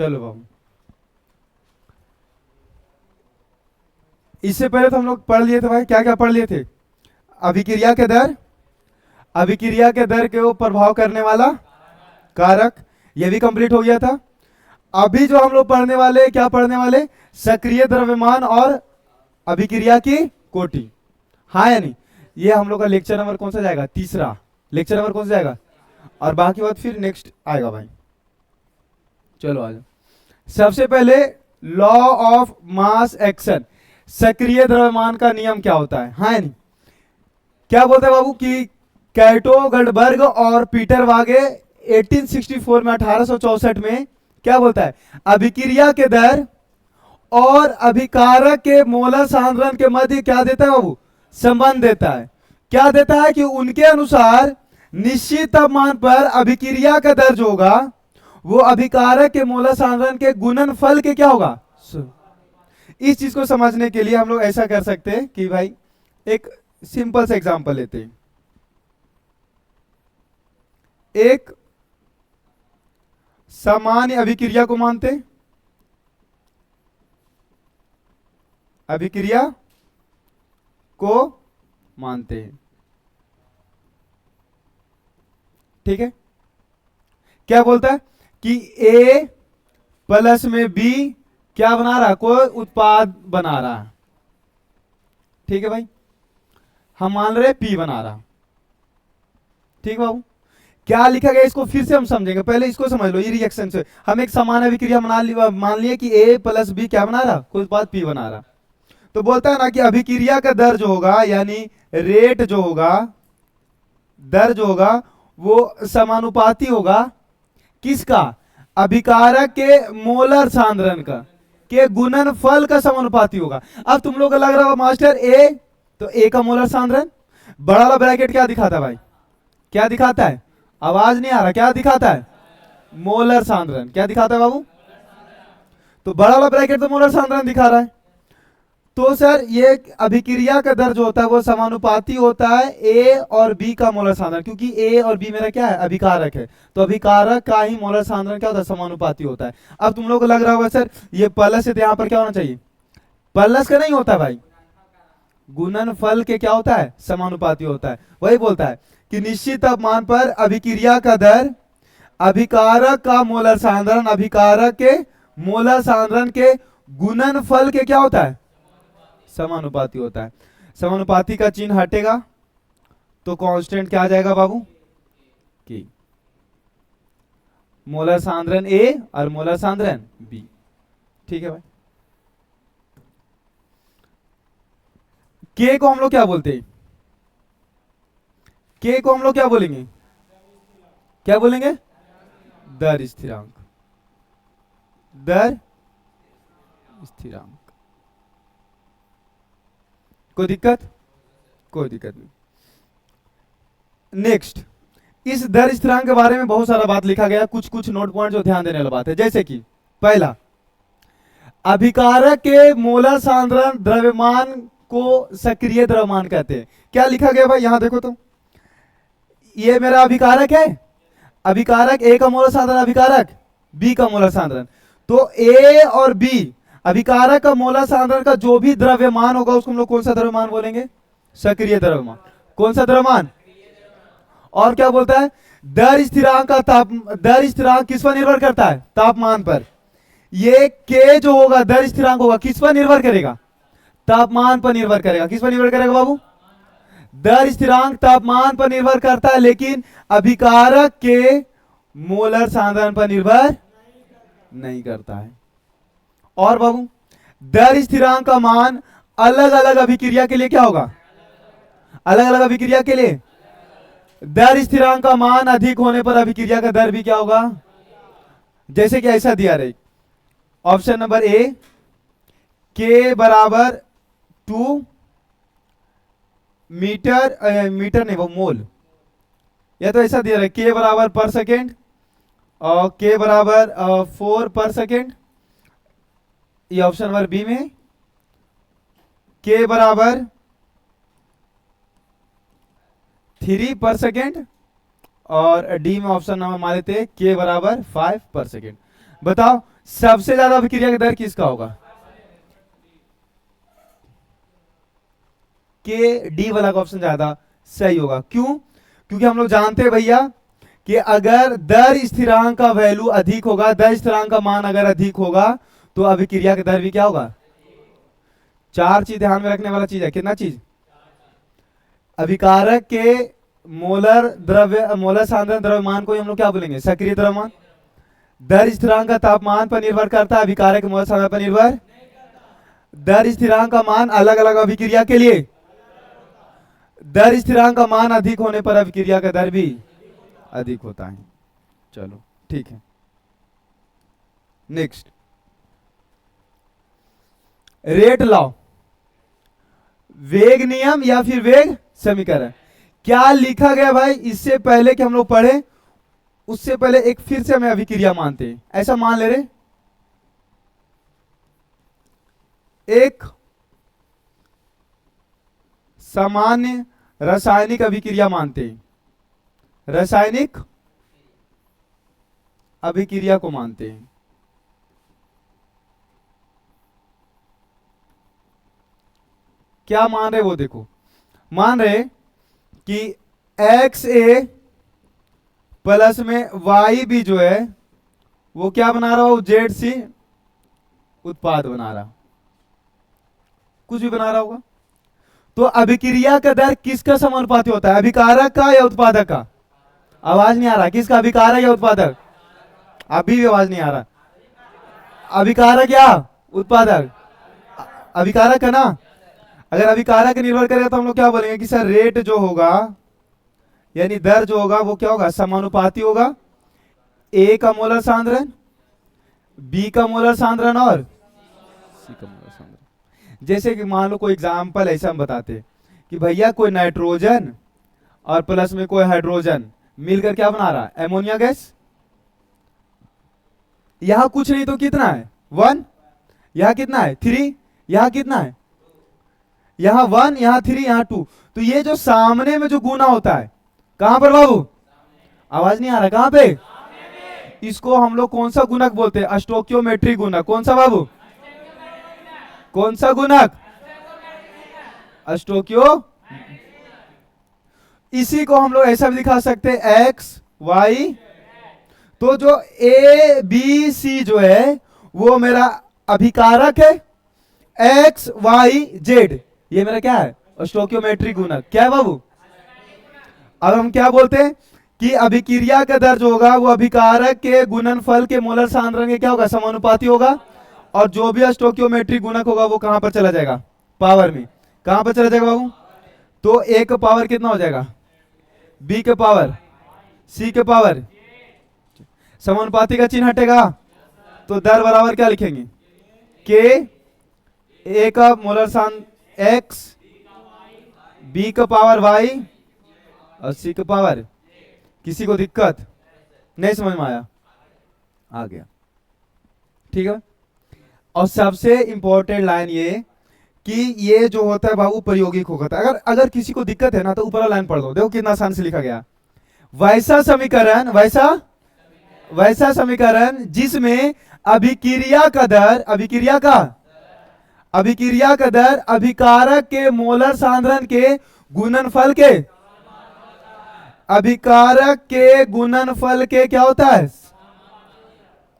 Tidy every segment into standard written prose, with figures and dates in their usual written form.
चलो बाबू, इससे पहले तो हम लोग पढ़ लिए थे भाई, क्या क्या पढ़ लिए थे? अभिक्रिया के दर, अभिक्रिया के दर के ऊपर प्रभाव करने वाला कारक, ये भी कंप्लीट हो गया था। अभी जो हम लोग पढ़ने वाले, क्या पढ़ने वाले? सक्रिय द्रव्यमान और अभिक्रिया की कोटि। हाँ या नहीं? ये हम लोग का लेक्चर नंबर कौन सा जाएगा? तीसरा। लेक्चर नंबर कौन सा जाएगा? और बाकी बात फिर नेक्स्ट आएगा भाई। चलो आ जाओ। सबसे पहले लॉ ऑफ मास एक्शन, सक्रिय द्रव्यमान का नियम क्या होता है? हाँ या नहीं? क्या बोलते हैं बाबू कि कैटो गडबर्ग और पीटर वागे 1864 में, 1864 में क्या बोलता है? अभिक्रिया के दर और अभिकारक के मोलर सांद्रण के मध्य क्या देता है बाबू? संबंध देता है। क्या देता है? कि उनके अनुसार निश्चित तापमान पर अभिक्रिया का दर जो होगा वो अभिकारक के मोलर सांद्रण के गुणनफल के क्या होगा? इस चीज को समझने के लिए हम लोग ऐसा कर सकते हैं कि भाई एक सिंपल सा एग्जांपल लेते हैं। एक सामान्य अभिक्रिया को मानते हैं, अभिक्रिया को मानते हैं, ठीक है? क्या बोलता है कि A प्लस में B क्या बना रहा? कोई उत्पाद बना रहा है, ठीक है भाई? हम मान रहे P बना रहा, ठीक बाबू? क्या लिखा गया इसको फिर से हम समझेंगे, पहले इसको समझ लो। ये रिएक्शन से हम एक समान अभिक्रिया मान लिए कि A प्लस B क्या बना रहा? कोई उत्पाद P बना रहा। तो बोलता है ना कि अभिक्रिया का दर जो होगा, यानी रेट जो होगा, दर जो होगा वो समानुपाती होगा किसका? अभिकारक के मोलर सांद्रण का के गुणनफल का समानुपाती होगा। अब तुम लोग को लग रहा होगा मास्टर ए, तो ए का मोलर सांद्रण, बड़ा वाला ब्रैकेट क्या दिखाता है भाई? क्या दिखाता है? आवाज नहीं आ रहा, क्या दिखाता है? मोलर सांद्रण। क्या दिखाता है बाबू? तो बड़ा वाला ब्रैकेट तो मोलर सांद्रण दिखा रहा है। तो सर ये अभिक्रिया का दर जो होता है वो समानुपाती होता है ए और बी का मोलर सांद्रण, क्योंकि ए और बी मेरा क्या है? अभिकारक है। तो अभिकारक का ही मोलर सांद्रण क्या होता है? समानुपाती होता है। अब तुम लोग को लग रहा होगा सर ये प्लस है तो यहां पर क्या होना चाहिए? प्लस का नहीं होता भाई, गुणनफल के क्या होता है? समानुपाती होता है। वही बोलता है कि निश्चित तापमान पर अभिक्रिया का दर अभिकारक का मोलर सांद्रण अभिकारक के मोलर सांद्रण के गुणनफल के क्या होता है? समानुपाती होता है। समानुपाती का चिन्ह हटेगा तो कांस्टेंट क्या आ जाएगा बाबू? की मोलर सांद्रण ए और मोलर सांद्रण बी, ठीक है भाई? के को हम लोग क्या बोलते हैं? के को हम लोग क्या बोलेंगे? क्या बोलेंगे? दर स्थिरांक, दर स्थिरांक। कोई दिक्कत? कोई दिक्कत नहीं। नेक्स्ट, इस दर स्थिरांक के बारे में बहुत सारा बात लिखा गया, कुछ कुछ नोट पॉइंट जो ध्यान देने वाला बात है। जैसे कि पहला, अभिकारक के मोलर सांद्रण द्रव्यमान को सक्रिय द्रव्यमान कहते हैं। क्या लिखा गया भाई? यहां देखो तो, ये मेरा अभिकारक है, अभिकारक ए का मोलर सांद्रण अभिकारक बी का मोलर सांद्रण। तो ए और बी अभिकारक का मोलर सांद्रण का जो भी द्रव्यमान होगा उसको हम लोग कौन सा द्रव्यमान बोलेंगे? सक्रिय द्रव्यमान। कौन सा द्रव्यमान? और क्या बोलता है? दर स्थिरांक का दर स्थिरांक किस पर निर्भर करता है? तापमान पर। ये के जो होगा दर स्थिरांक होगा किस पर निर्भर करेगा? तापमान पर निर्भर करेगा। किस पर निर्भर करेगा बाबू? दर स्थिरांक तापमान पर निर्भर करता है, लेकिन अभिकारक के मोलर सांद्रण पर निर्भर नहीं करता है। और बाबू दर स्थिरांक का मान अलग अलग अभिक्रिया के लिए क्या होगा? अलग अलग अभिक्रिया के लिए दर स्थिरांक का मान अधिक होने पर अभिक्रिया का दर भी क्या होगा? जैसे कि ऐसा दिया रहे, ऑप्शन नंबर ए, के बराबर 2 मीटर, मीटर नहीं वो मोल, या तो ऐसा दिया रहे के बराबर पर सेकेंड और के बराबर 4 पर सेकेंड। ये ऑप्शन नंबर बी में के बराबर 3 पर सेकेंड और डी में ऑप्शन नंबर मान लेते के बराबर 5 पर सेकेंड। बताओ सबसे ज्यादा अभिक्रिया का दर किसका होगा? के डी वाला का ऑप्शन ज्यादा सही होगा। क्यों? क्योंकि हम लोग जानते हैं भैया कि अगर दर स्थिरांक का वैल्यू अधिक होगा, दर स्थिरांक का मान अगर अधिक होगा तो अभिक्रिया का दर भी क्या होगा? चार चीज ध्यान में रखने वाला चीज है। कितना चीज? अभिकारक के मोलर सांद्रण द्रव्यमान को हम लोग क्या बोलेंगे? सक्रिय द्रव्यमान। दर स्थिरांक का तापमान पर निर्भर करता है, अभिकारक के मोलर सांद्रण पर निर्भर। दर स्थिरांक का मान अलग अलग अभिक्रिया के लिए, दर स्थिरांक का मान अधिक होने पर अभिक्रिया का दर भी अधिक होता है। चलो ठीक है, नेक्स्ट रेट लॉ, वेग नियम या फिर वेग समीकरण। क्या लिखा गया भाई? इससे पहले कि हम लोग पढ़े उससे पहले एक फिर से हमें अभिक्रिया मानते हैं। ऐसा मान ले रहे, एक सामान्य रासायनिक अभिक्रिया मानते हैं, रासायनिक अभिक्रिया को मानते हैं। क्या मान रहे वो देखो, मान रहे कि एक्स ए प्लस में वाई भी जो है वो क्या बना रहा हो? जेड सी उत्पाद बना रहा, कुछ भी बना रहा होगा। तो अभिक्रिया का दर किसका समानुपाती होता है? अभिकारक का या उत्पादक का? आवाज नहीं आ रहा। किसका? अभिकारक या उत्पादक? अभी भी आवाज नहीं आ रहा। अभिकारक या उत्पादक? अभिकारक है ना। अगर अभिकारक निर्भर करेगा तो हम लोग क्या बोलेंगे कि सर रेट जो होगा यानी दर जो होगा वो क्या होगा? समानुपाती होगा ए का मोलर सांद्रण, बी का मोलर सांद्रण और सी का मोलर सांद्रण। जैसे कि मान लो कोई एग्जांपल ऐसा हम बताते हैं कि भैया कोई नाइट्रोजन और प्लस में कोई हाइड्रोजन मिलकर क्या बना रहा है? Ammonia gas. यहां कुछ नहीं तो कितना है? 1। यहां कितना है? 3। यहां कितना है? यहां 1, यहां 3, यहां 2। तो ये जो सामने में जो गुना होता है कहां पर बाबू? आवाज नहीं आ रहा। कहां पे? इसको हम लोग कौन सा गुणक बोलते हैं? स्टोकियोमेट्रिक गुणक। कौन सा बाबू? कौन सा गुणक? स्टोकियो। इसी को हम लोग ऐसा भी दिखा सकते हैं एक्स वाई। तो जो ए बी सी जो है वो मेरा अभिकारक है, एक्स वाई जेड ये मेरा क्या है? स्टोकियोमेट्रिक गुणक। क्या है बाबू? अब हम क्या बोलते हैं कि अभिक्रिया का दर जो होगा वो अभिकारक के गुणनफल के मोलर सांद्रण के क्या होगा? समानुपाती होगा। और जो भी स्टोकियोमेट्रिक गुणक होगा वो कहां पर चला जाएगा? पावर में। कहां पर चला जाएगा बाबू? तो ए का पावर कितना हो जाएगा? बी के पावर, सी के पावर। समानुपाती का चिन्ह हटेगा तो दर बराबर क्या लिखेंगे? के ए का मोलर सांद्रण एक्स, बी का पावर वाई और सी का पावर। किसी को दिक्कत नहीं समझ में आया? आ गया, ठीक है। और सबसे इंपॉर्टेंट लाइन ये कि ये जो होता है बाबू प्रायोगिक होता है। अगर किसी को दिक्कत है ना तो ऊपर लाइन पढ़ दो, देखो कितना आसान से लिखा गया। वैसा समीकरण, वैसा समीकरण जिसमें अभिक्रिया का दर, अभिक्रिया का दर अभिकारक के मोलर सांद्रण के गुणनफल के, अभिकारक के गुणनफल के क्या होता है?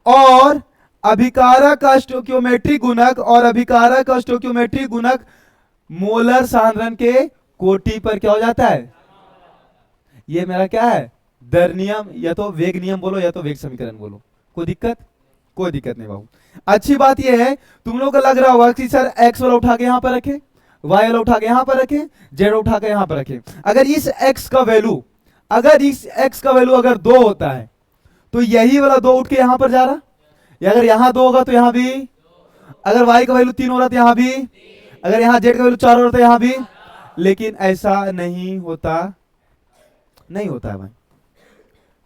और अभिकारक का स्टोकियोमेट्रिक गुणक और अभिकारक का स्टोकियोमेट्रिक गुणक मोलर सांद्रण के कोटि पर क्या हो जाता है? ये मेरा क्या है? दर नियम, या तो वेग नियम बोलो या तो वेग समीकरण बोलो। कोई दिक्कत? कोई दिक्कत नहीं बाबू। अच्छी बात यह है तुम लोग को लग रहा होगा कि सर एक्स वाला उठा के यहां पर रखे, वाई वाला उठा के यहां पर रखे, जेड उठा के यहां पर रखे। अगर इस एक्स का वैल्यू अगर 2 होता है तो यही वाला 2 उठ के यहां पर जा रहा, या अगर यहां 2 होगा तो यहां भी, अगर वाई का वैल्यू 3 हो रहा तो यहां भी, अगर यहां जेड का वैल्यू 4 हो रहा तो यहां भी। लेकिन ऐसा नहीं होता है भाई।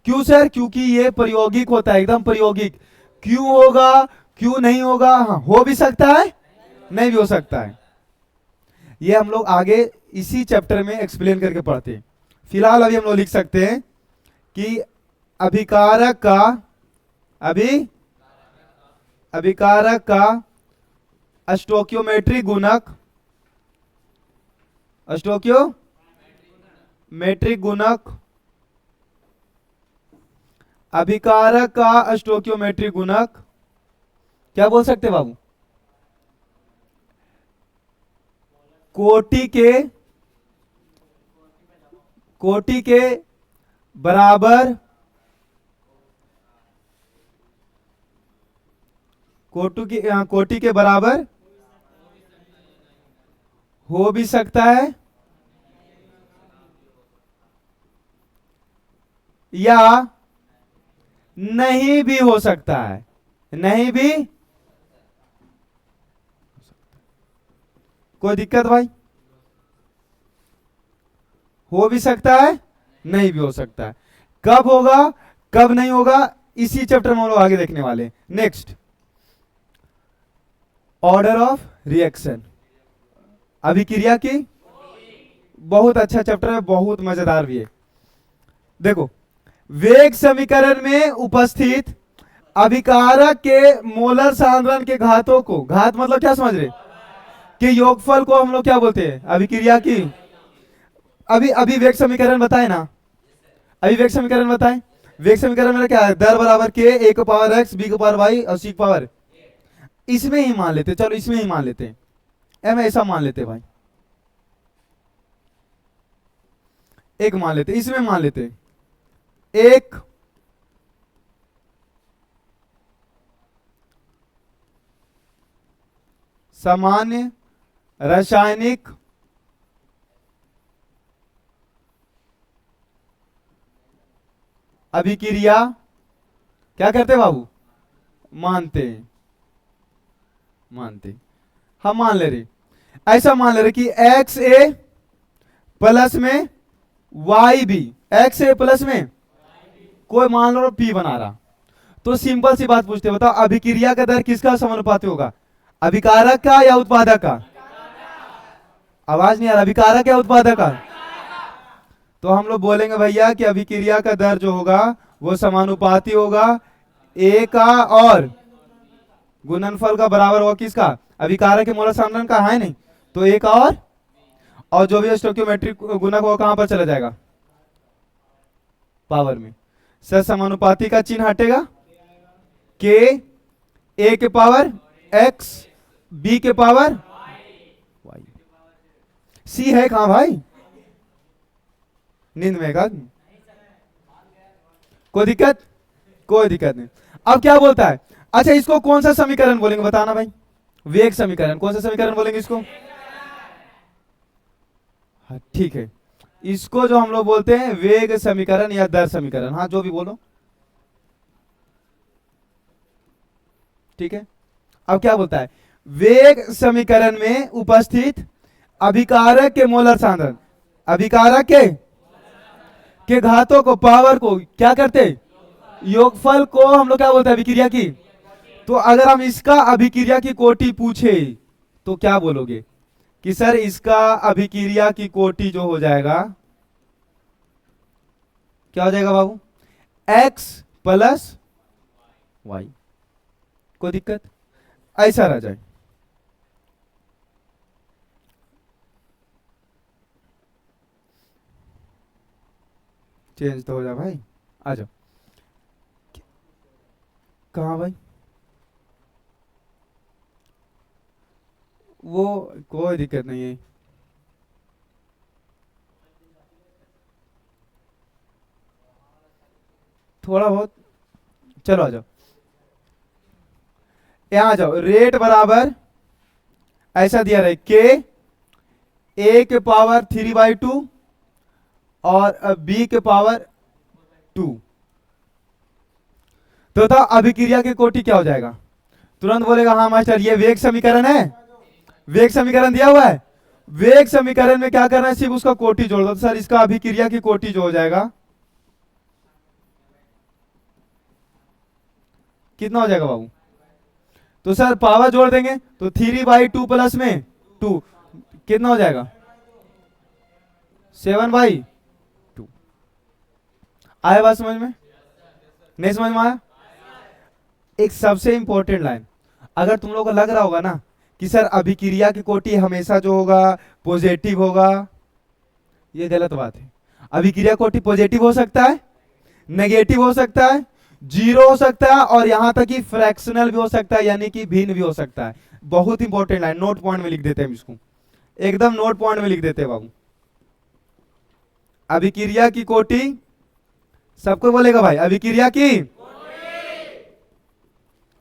क्यों सर? क्योंकि ये प्रायोगिक होता है, एकदम प्रायोगिक। क्यों होगा, क्यों नहीं होगा? हाँ, हो भी सकता है, नहीं भी हो सकता है। ये हम लोग आगे इसी चैप्टर में एक्सप्लेन करके पढ़ते हैं। फिलहाल अभी हम लोग लिख सकते हैं कि अभिकारक का अभिकारक का स्टोक्योमेट्रिक गुणक, स्टोक्योमेट्रिक गुणक, अभिकारक का स्टोक्योमेट्रिक गुणक क्या बोल सकते बाबू? कोटि के बराबर, कोटि के बराबर हो भी सकता है या नहीं भी हो सकता है, नहीं भी। कोई दिक्कत भाई? हो भी सकता है, नहीं भी हो सकता है। कब होगा कब नहीं होगा इसी चैप्टर में हम लोग आगे देखने वाले। नेक्स्ट, ऑर्डर ऑफ रिएक्शन, अभिक्रिया की। बहुत अच्छा चैप्टर है, बहुत मजेदार भी है। देखो, वेग समीकरण में उपस्थित अभिकारक के मोलर सांद्रण के घातों को, घात मतलब क्या समझ रहे, कि योगफल को हम लोग क्या बोलते हैं? अभिक्रिया की। अभी वेग समीकरण बताए ना, अभी वेग समीकरण बताए। वेग समीकरण में क्या है? दर बराबर के, ए की पावर एक्स, बी की पावर वाई और सी की पावर, इसमें ही मान लेते, चलो इसमें ही मान लेते हैं, एम ऐसा मान लेते भाई, एक मान लेते, इसमें मान लेते। एक सामान्य रासायनिक अभिक्रिया क्या करते बाबू? मानते हम मान ले रहे, ऐसा मान ले रहे कि एक्स ए प्लस में वाई बी, एक्स ए प्लस में कोई मान लो पी बना रहा, तो सिंपल सी बात पूछते, बताओ अभिक्रिया का दर किसका समानुपाती होगा? अभिकारक का या उत्पादक का? आवाज नहीं आ रहा, अभिकारक या उत्पादक का? तो हम लोग बोलेंगे भैया कि अभिक्रिया का दर जो होगा वो समानुपाती होगा ए का और गुणनफल का बराबर होगा किसका? अभिकारक के मोलर सांद्रण का, है नहीं? तो ए का और जो भी स्टोइकियोमेट्रिक गुणक वो कहां पर चला जाएगा? पावर में। सर समानुपाती का चिन्ह हटेगा, के ए के पावर एक्स, बी के पावर वाई। सी है कहां भाई? नींद में का? कोई दिक्कत? कोई दिक्कत नहीं। अब क्या बोलता है? अच्छा, इसको कौन सा समीकरण बोलेंगे बताना भाई? वेग समीकरण। कौन सा समीकरण बोलेंगे इसको? हाँ ठीक है, इसको जो हम लोग बोलते हैं वेग समीकरण या दर समीकरण, हाँ जो भी बोलो, ठीक है। अब क्या बोलता है? वेग समीकरण में उपस्थित अभिकारक के मोलर सांद्रण, अभिकारक के घातों को, पावर को क्या करते? योगफल को हम लोग क्या बोलते हैं? अभिक्रिया की। तो अगर हम इसका अभिक्रिया की कोटि पूछे तो क्या बोलोगे? कि सर इसका अभिक्रिया की कोटि जो हो जाएगा, क्या हो जाएगा बाबू? X plus Y. कोई दिक्कत? ऐसा रह जाए। चेंज तो हो जाए भाई, आ जाओ। कहाँ भाई? वो कोई दिक्कत नहीं है, थोड़ा बहुत। चलो आ जाओ, यहां आ जाओ। रेट बराबर ऐसा दिया रहे, के ए के पावर 3/2 और बी के पावर 2। तो था अभिक्रिया की कोटि क्या हो जाएगा? तुरंत बोलेगा हाँ मास्टर ये वेग समीकरण है, वेग समीकरण दिया हुआ है। वेग समीकरण में क्या करना है? सिर्फ उसका कोटि जोड़ दो। तो सर इसका अभिक्रिया की कोटि जो हो जाएगा कितना हो जाएगा बाबू? तो सर पावर जोड़ देंगे तो 3/2 प्लस में 2 कितना हो जाएगा? 7/2। आया बात समझ में? नहीं समझ में आया? एक सबसे इंपॉर्टेंट लाइन, अगर तुम लोगों को लग रहा होगा ना कि सर अभिक्रिया की कोटि हमेशा जो होगा पॉजिटिव होगा, ये गलत बात है। अभिक्रिया कोटि पॉजिटिव हो सकता है, नेगेटिव हो सकता है, जीरो हो सकता है, और यहां तक कि फ्रैक्शनल भी हो सकता है, यानी कि भिन्न भी हो सकता है। बहुत इंपॉर्टेंट लाइन, नोट पॉइंट में लिख देते हैं इसको, एकदम नोट पॉइंट में लिख देते हैं बाबू। अभिक्रिया की कोटि, सबको बोलेगा भाई,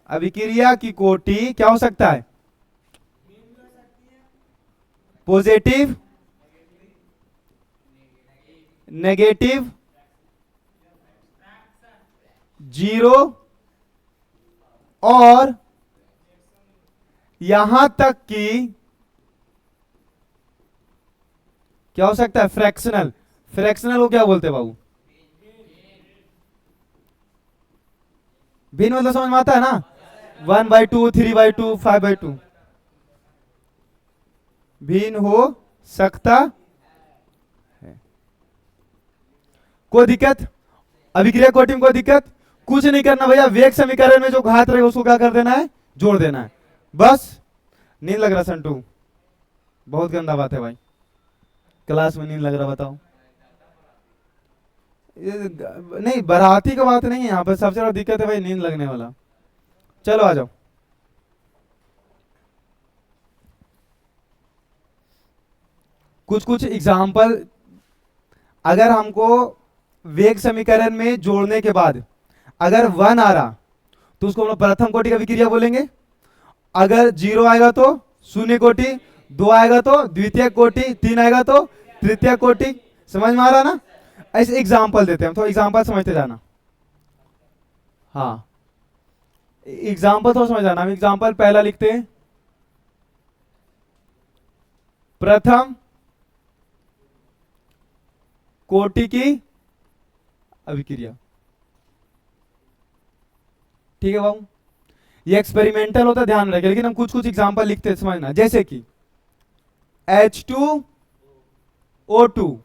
अभिक्रिया की कोटि क्या हो सकता है? पॉजिटिव, नेगेटिव, जीरो, और यहां तक कि क्या हो सकता है? फ्रैक्शनल। फ्रैक्शनल को क्या बोलते हैं बाबू? भिन्न मतलब समझ में आता है ना? 1/2, 3/2, 5/2 भिन्न हो सकता है। कोई दिक्कत? अभिक्रिया कोटि में कोई दिक्कत? कुछ नहीं करना भैया, वेग समीकरण में जो घात रहेगा उसको क्या कर देना है? जोड़ देना है, बस। नींद लग रहा संटू? बहुत गंदा बात है भाई, क्लास में नींद लग रहा, बताओ। नहीं, बराती का बात नहीं है यहाँ पर, सबसे ज्यादा दिक्कत है भाई नींद लगने वाला। चलो आ जाओ। कुछ कुछ एग्जाम्पल, अगर हमको वेग समीकरण में जोड़ने के बाद अगर 1 आ रहा तो उसको हम लोग प्रथम कोटि का विक्रिया बोलेंगे। अगर 0 आएगा तो शून्य कोटि, 2 आएगा तो द्वितीय कोटि, 3 आएगा तो तृतीय कोटि। समझ में आ रहा ना? ऐसे एग्जाम्पल देते हैं, तो एग्जाम्पल समझते जाना। हाँ, एग्जाम्पल तो समझ जाना। हम एग्जाम्पल पहला लिखते हैं, प्रथम कोटि की अभिक्रिया। ठीक है बाबू, ये एक्सपेरिमेंटल होता है, ध्यान रखिए, लेकिन हम कुछ कुछ एग्जांपल लिखते हैं, समझना। जैसे कि H2O2,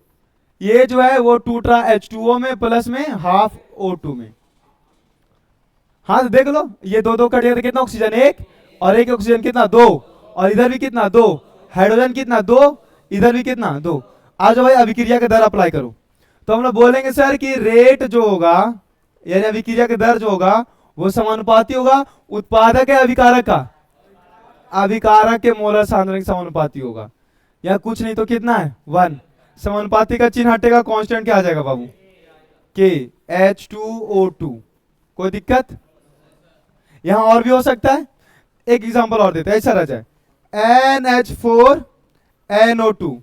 ये जो है वो टूट रहा H2O में प्लस में हाफ O2 में। हाँ, देख लो, ये दो दो कट गया, कितना ऑक्सीजन? 1, और एक ऑक्सीजन कितना? 2, और इधर भी कितना? 2, हाइड्रोजन कितना? 2, इधर भी कितना? 2। आज भाई अभिक्रिया का दर अप्लाई करो, तो हम लोग बोलेंगे सर कि रेट जो होगा, यानी अभिक्रिया का दर जो होगा वो समानुपाती होगा उत्पादक है अभिकारक का, अभिकारक के मोलर सांद्रण के समानुपाती होगा। या कुछ नहीं तो कितना है? 1। समानुपाती का चिन्ह हटेगा, कांस्टेंट क्या आ जाएगा बाबू? K, H2O2। कोई दिक्कत? यहां और भी हो सकता है, एक एग्जांपल और देते हैं, ऐसा रह जाए NH4NO2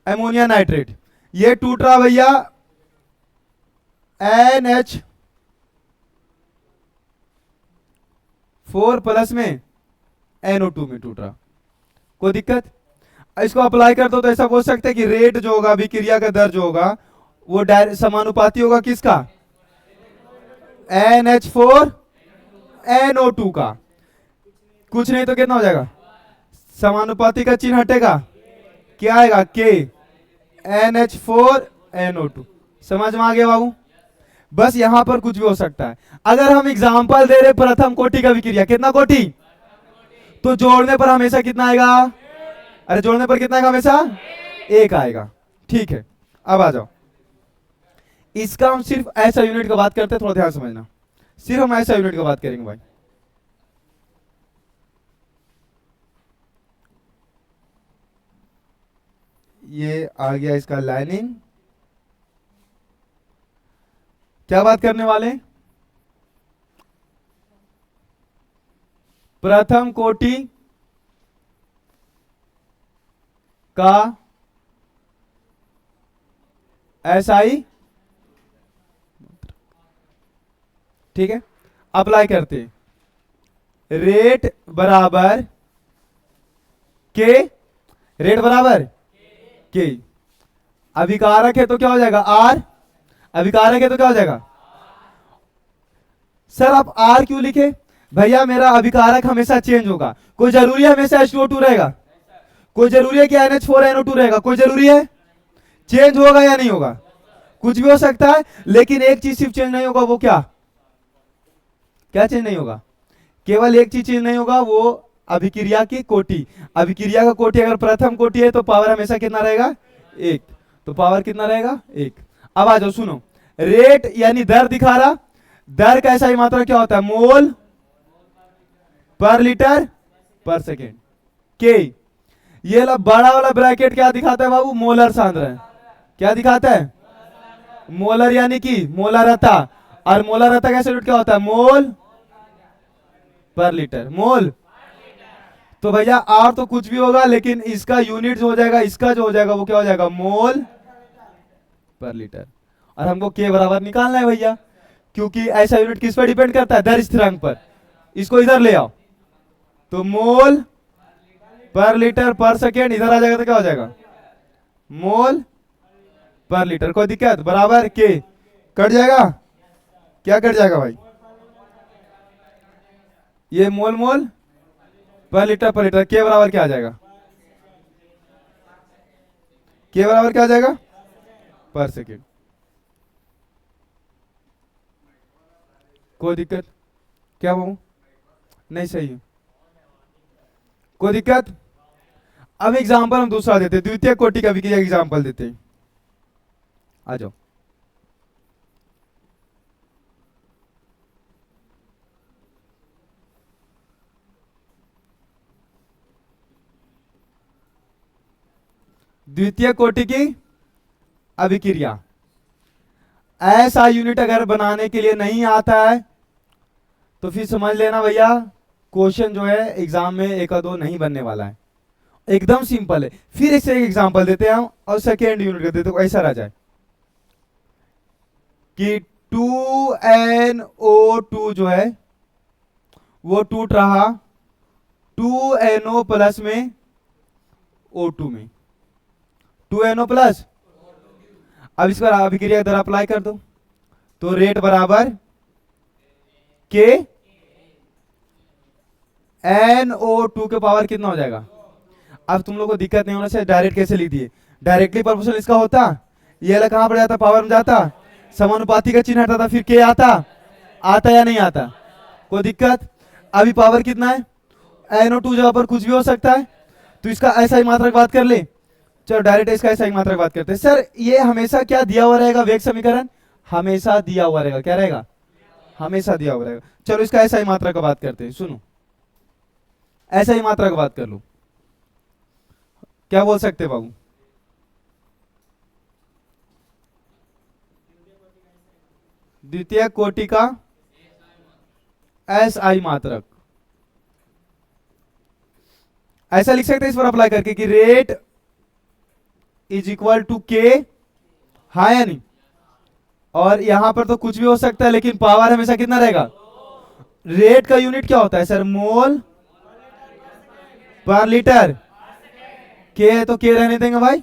एमोनिया नाइट्रेट, ये टूट रहा भैया NH4 प्लस में NO2 में टूट रहा। कोई दिक्कत? इसको अप्लाई कर दो तो ऐसा बोल सकते हैं कि रेट जो होगा, अभिक्रिया का दर जो होगा वो समानुपाती होगा किसका? NH4NO2 का। कुछ नहीं तो कितना हो जाएगा? समानुपाती का चिन्ह हटेगा, क्या आएगा? K, NH4NO2। समझ में आ गया बाबू? बस यहां पर कुछ भी हो सकता है। अगर हम एग्जांपल दे रहे प्रथम कोटि का विक्रिया, कितना कोटि? तो जोड़ने पर हमेशा कितना आएगा? अरे जोड़ने पर कितना आएगा? हमेशा 1 आएगा। ठीक है, अब आ जाओ। इसका हम सिर्फ ऐसा यूनिट का बात करते हैं, थोड़ा ध्यान समझना। सिर्फ हम ऐसा यूनिट का बात करेंगे भाई। ये आ गया इसका लाइनिंग। क्या बात करने वाले? प्रथम कोटि का SI, ठीक है, अप्लाई करते। रेट बराबर के, रेट बराबर के, अभिकारक है तो क्या हो जाएगा? R, अभिकारक है तो क्या हो जाएगा? सर आप R क्यों लिखे? भैया मेरा अभिकारक हमेशा चेंज होगा, कोई जरूरी है हमेशा H2O2 रहेगा? कोई जरूरी है कि NH4NO2 रहेगा? कोई जरूरी है? चेंज होगा या नहीं होगा? कुछ भी हो सकता है, लेकिन एक चीज सिर्फ चेंज नहीं होगा, वो क्या? क्या चेंज नहीं होगा? केवल एक चीज चेंज नहीं होगा, वो अभिक्रिया की कोटि। अभिक्रिया का कोटि अगर प्रथम कोटि है तो पावर हमेशा कितना रहेगा, एक। तो पावर कितना रहेगा, एक। अब आ जाओ सुनो, रेट यानी दर दिखा रहा, दर का ऐसा ही मात्रा क्या होता है, मोल पर लीटर पर सेकेंड के। ये वाला बड़ा वाला ब्रैकेट क्या दिखाता है बाबू, मोलर सांद्रण। क्या दिखाता है, मोलर यानी कि मोलारता। और मोलारता का यूनिट क्या होता है, मोल पर लीटर, मोल। तो भैया आर तो कुछ भी होगा, लेकिन इसका यूनिट जो हो जाएगा, इसका जो हो जाएगा वो क्या हो जाएगा, मोल पर लीटर। और हमको के बराबर निकालना है भैया, क्योंकि ऐसा यूनिट किस पर डिपेंड करता है, दर स्थिरांक पर। इसको इधर ले आओ, तो मोल पर लीटर पर सेकेंड इधर आ जाएगा तो क्या हो जाएगा, मोल पर लीटर। कोई दिक्कत, बराबर के कट जाएगा, क्या कट जाएगा भाई, ये मोल मोल पर लीटर के बराबर क्या आ जाएगा, के बराबर क्या आ जाएगा, पर सेकेंड। कोई दिक्कत, क्या वो नहीं सही है, कोई दिक्कत। अब एग्जांपल हम दूसरा देते हैं, द्वितीय कोटि का भी एग्जांपल देते हैं। आ जाओ, द्वितीय कोटि की अभिक्रिया। ऐसा यूनिट अगर बनाने के लिए नहीं आता है तो फिर समझ लेना भैया, क्वेश्चन जो है एग्जाम में एक और दो नहीं बनने वाला है, एकदम सिंपल है। फिर इसे एक एग्जांपल देते हैं हम, और सेकेंड यूनिट का देते, तो ऐसा रह जाए कि 2NO2 जो है वो टूट रहा 2NO प्लस में O2 में, 2NO प्लस। अब इस पर अभिक्रिया दर अप्लाई कर दो, तो रेट बराबर के NO2 के पावर कितना हो जाएगा। अब तुम लोग को दिक्कत नहीं होना चाहिए, डायरेक्ट कैसे लिख दिए, डायरेक्टली प्रोपोर्शनल इसका होता, ये वाला कहां पर जाता, पावर में जाता, समानुपाती का चिन्ह हटाता, फिर के आता, आता या नहीं आता, कोई दिक्कत। अभी पावर कितना है, NO2 जगह पर कुछ भी हो सकता है, तो इसका ऐसा ही मात्रक बात कर ले। चलो डायरेक्ट इसका ऐसा ही मात्रक बात करते हैं। सर ये हमेशा क्या दिया हुआ रहेगा, वेग समीकरण हमेशा दिया हुआ रहेगा, क्या रहेगा, हमेशा दिया हुआ रहेगा। चलो इसका ऐसा ही मात्रा का बात करते हैं, सुनो ऐसा ही मात्रा का बात कर लो, क्या बोल सकते बाबू, द्वितीय कोटि का SI मात्रक। ऐसा लिख सकते हैं इस पर अप्लाई करके कि रेट इज इक्वल टू के, हाँ या नहीं। और यहां पर तो कुछ भी हो सकता है, लेकिन पावर हमेशा कितना रहेगा, रेट का यूनिट क्या होता है सर, मोल पर लीटर, के है तो के रहने देंगे भाई।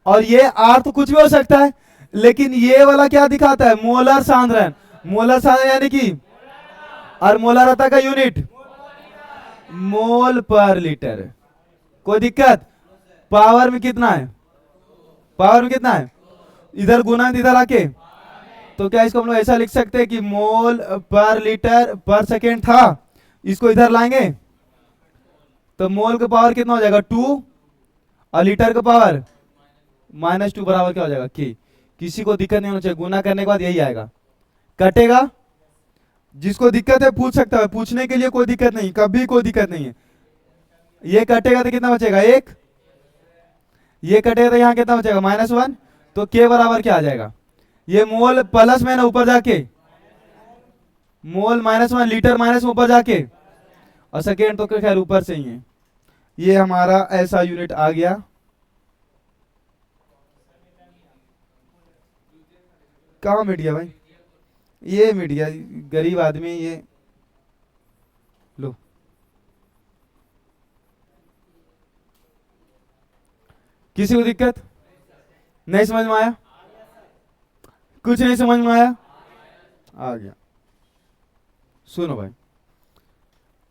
और ये आर तो कुछ भी हो सकता है, लेकिन ये वाला क्या दिखाता है, मोलर सांद्रण। मोलर सांद्रण यानी कि, और मोलारता का यूनिट मोल पर लीटर। कोई दिक्कत, पावर में कितना है, पावर में कितना है, इधर गुना इधर आके, तो क्या इसको हम लोग ऐसा लिख सकते हैं कि मोल पर लीटर पर सेकेंड था, इसको इधर लाएंगे तो मोल का पावर कितना हो जाएगा 2, और लीटर का पावर -2 बराबर क्या हो जाएगा के। किसी को दिक्कत नहीं होना चाहिए, गुना करने के बाद यही आएगा, कटेगा। जिसको दिक्कत है पूछ सकता है, पूछने के लिए कोई दिक्कत नहीं, कभी कोई दिक्कत नहीं है। ये कटेगा तो कितना बचेगा 1, ये कटेगा तो यहाँ कितना बचेगा -1, तो के बराबर क्या आ जाएगा, ये मोल प्लस में ना ऊपर जाके, मोल -1 लीटर माइनस में ऊपर जाके, और सेकेंड तो खैर ऊपर से ही है। ये हमारा ऐसा यूनिट आ गया। कहाँ मिट गया भाई, ये मिट गया, गरीब आदमी ये लो। किसी को दिक्कत नहीं, समझ में आया, कुछ नहीं समझ में आया, आ गया। सुनो भाई,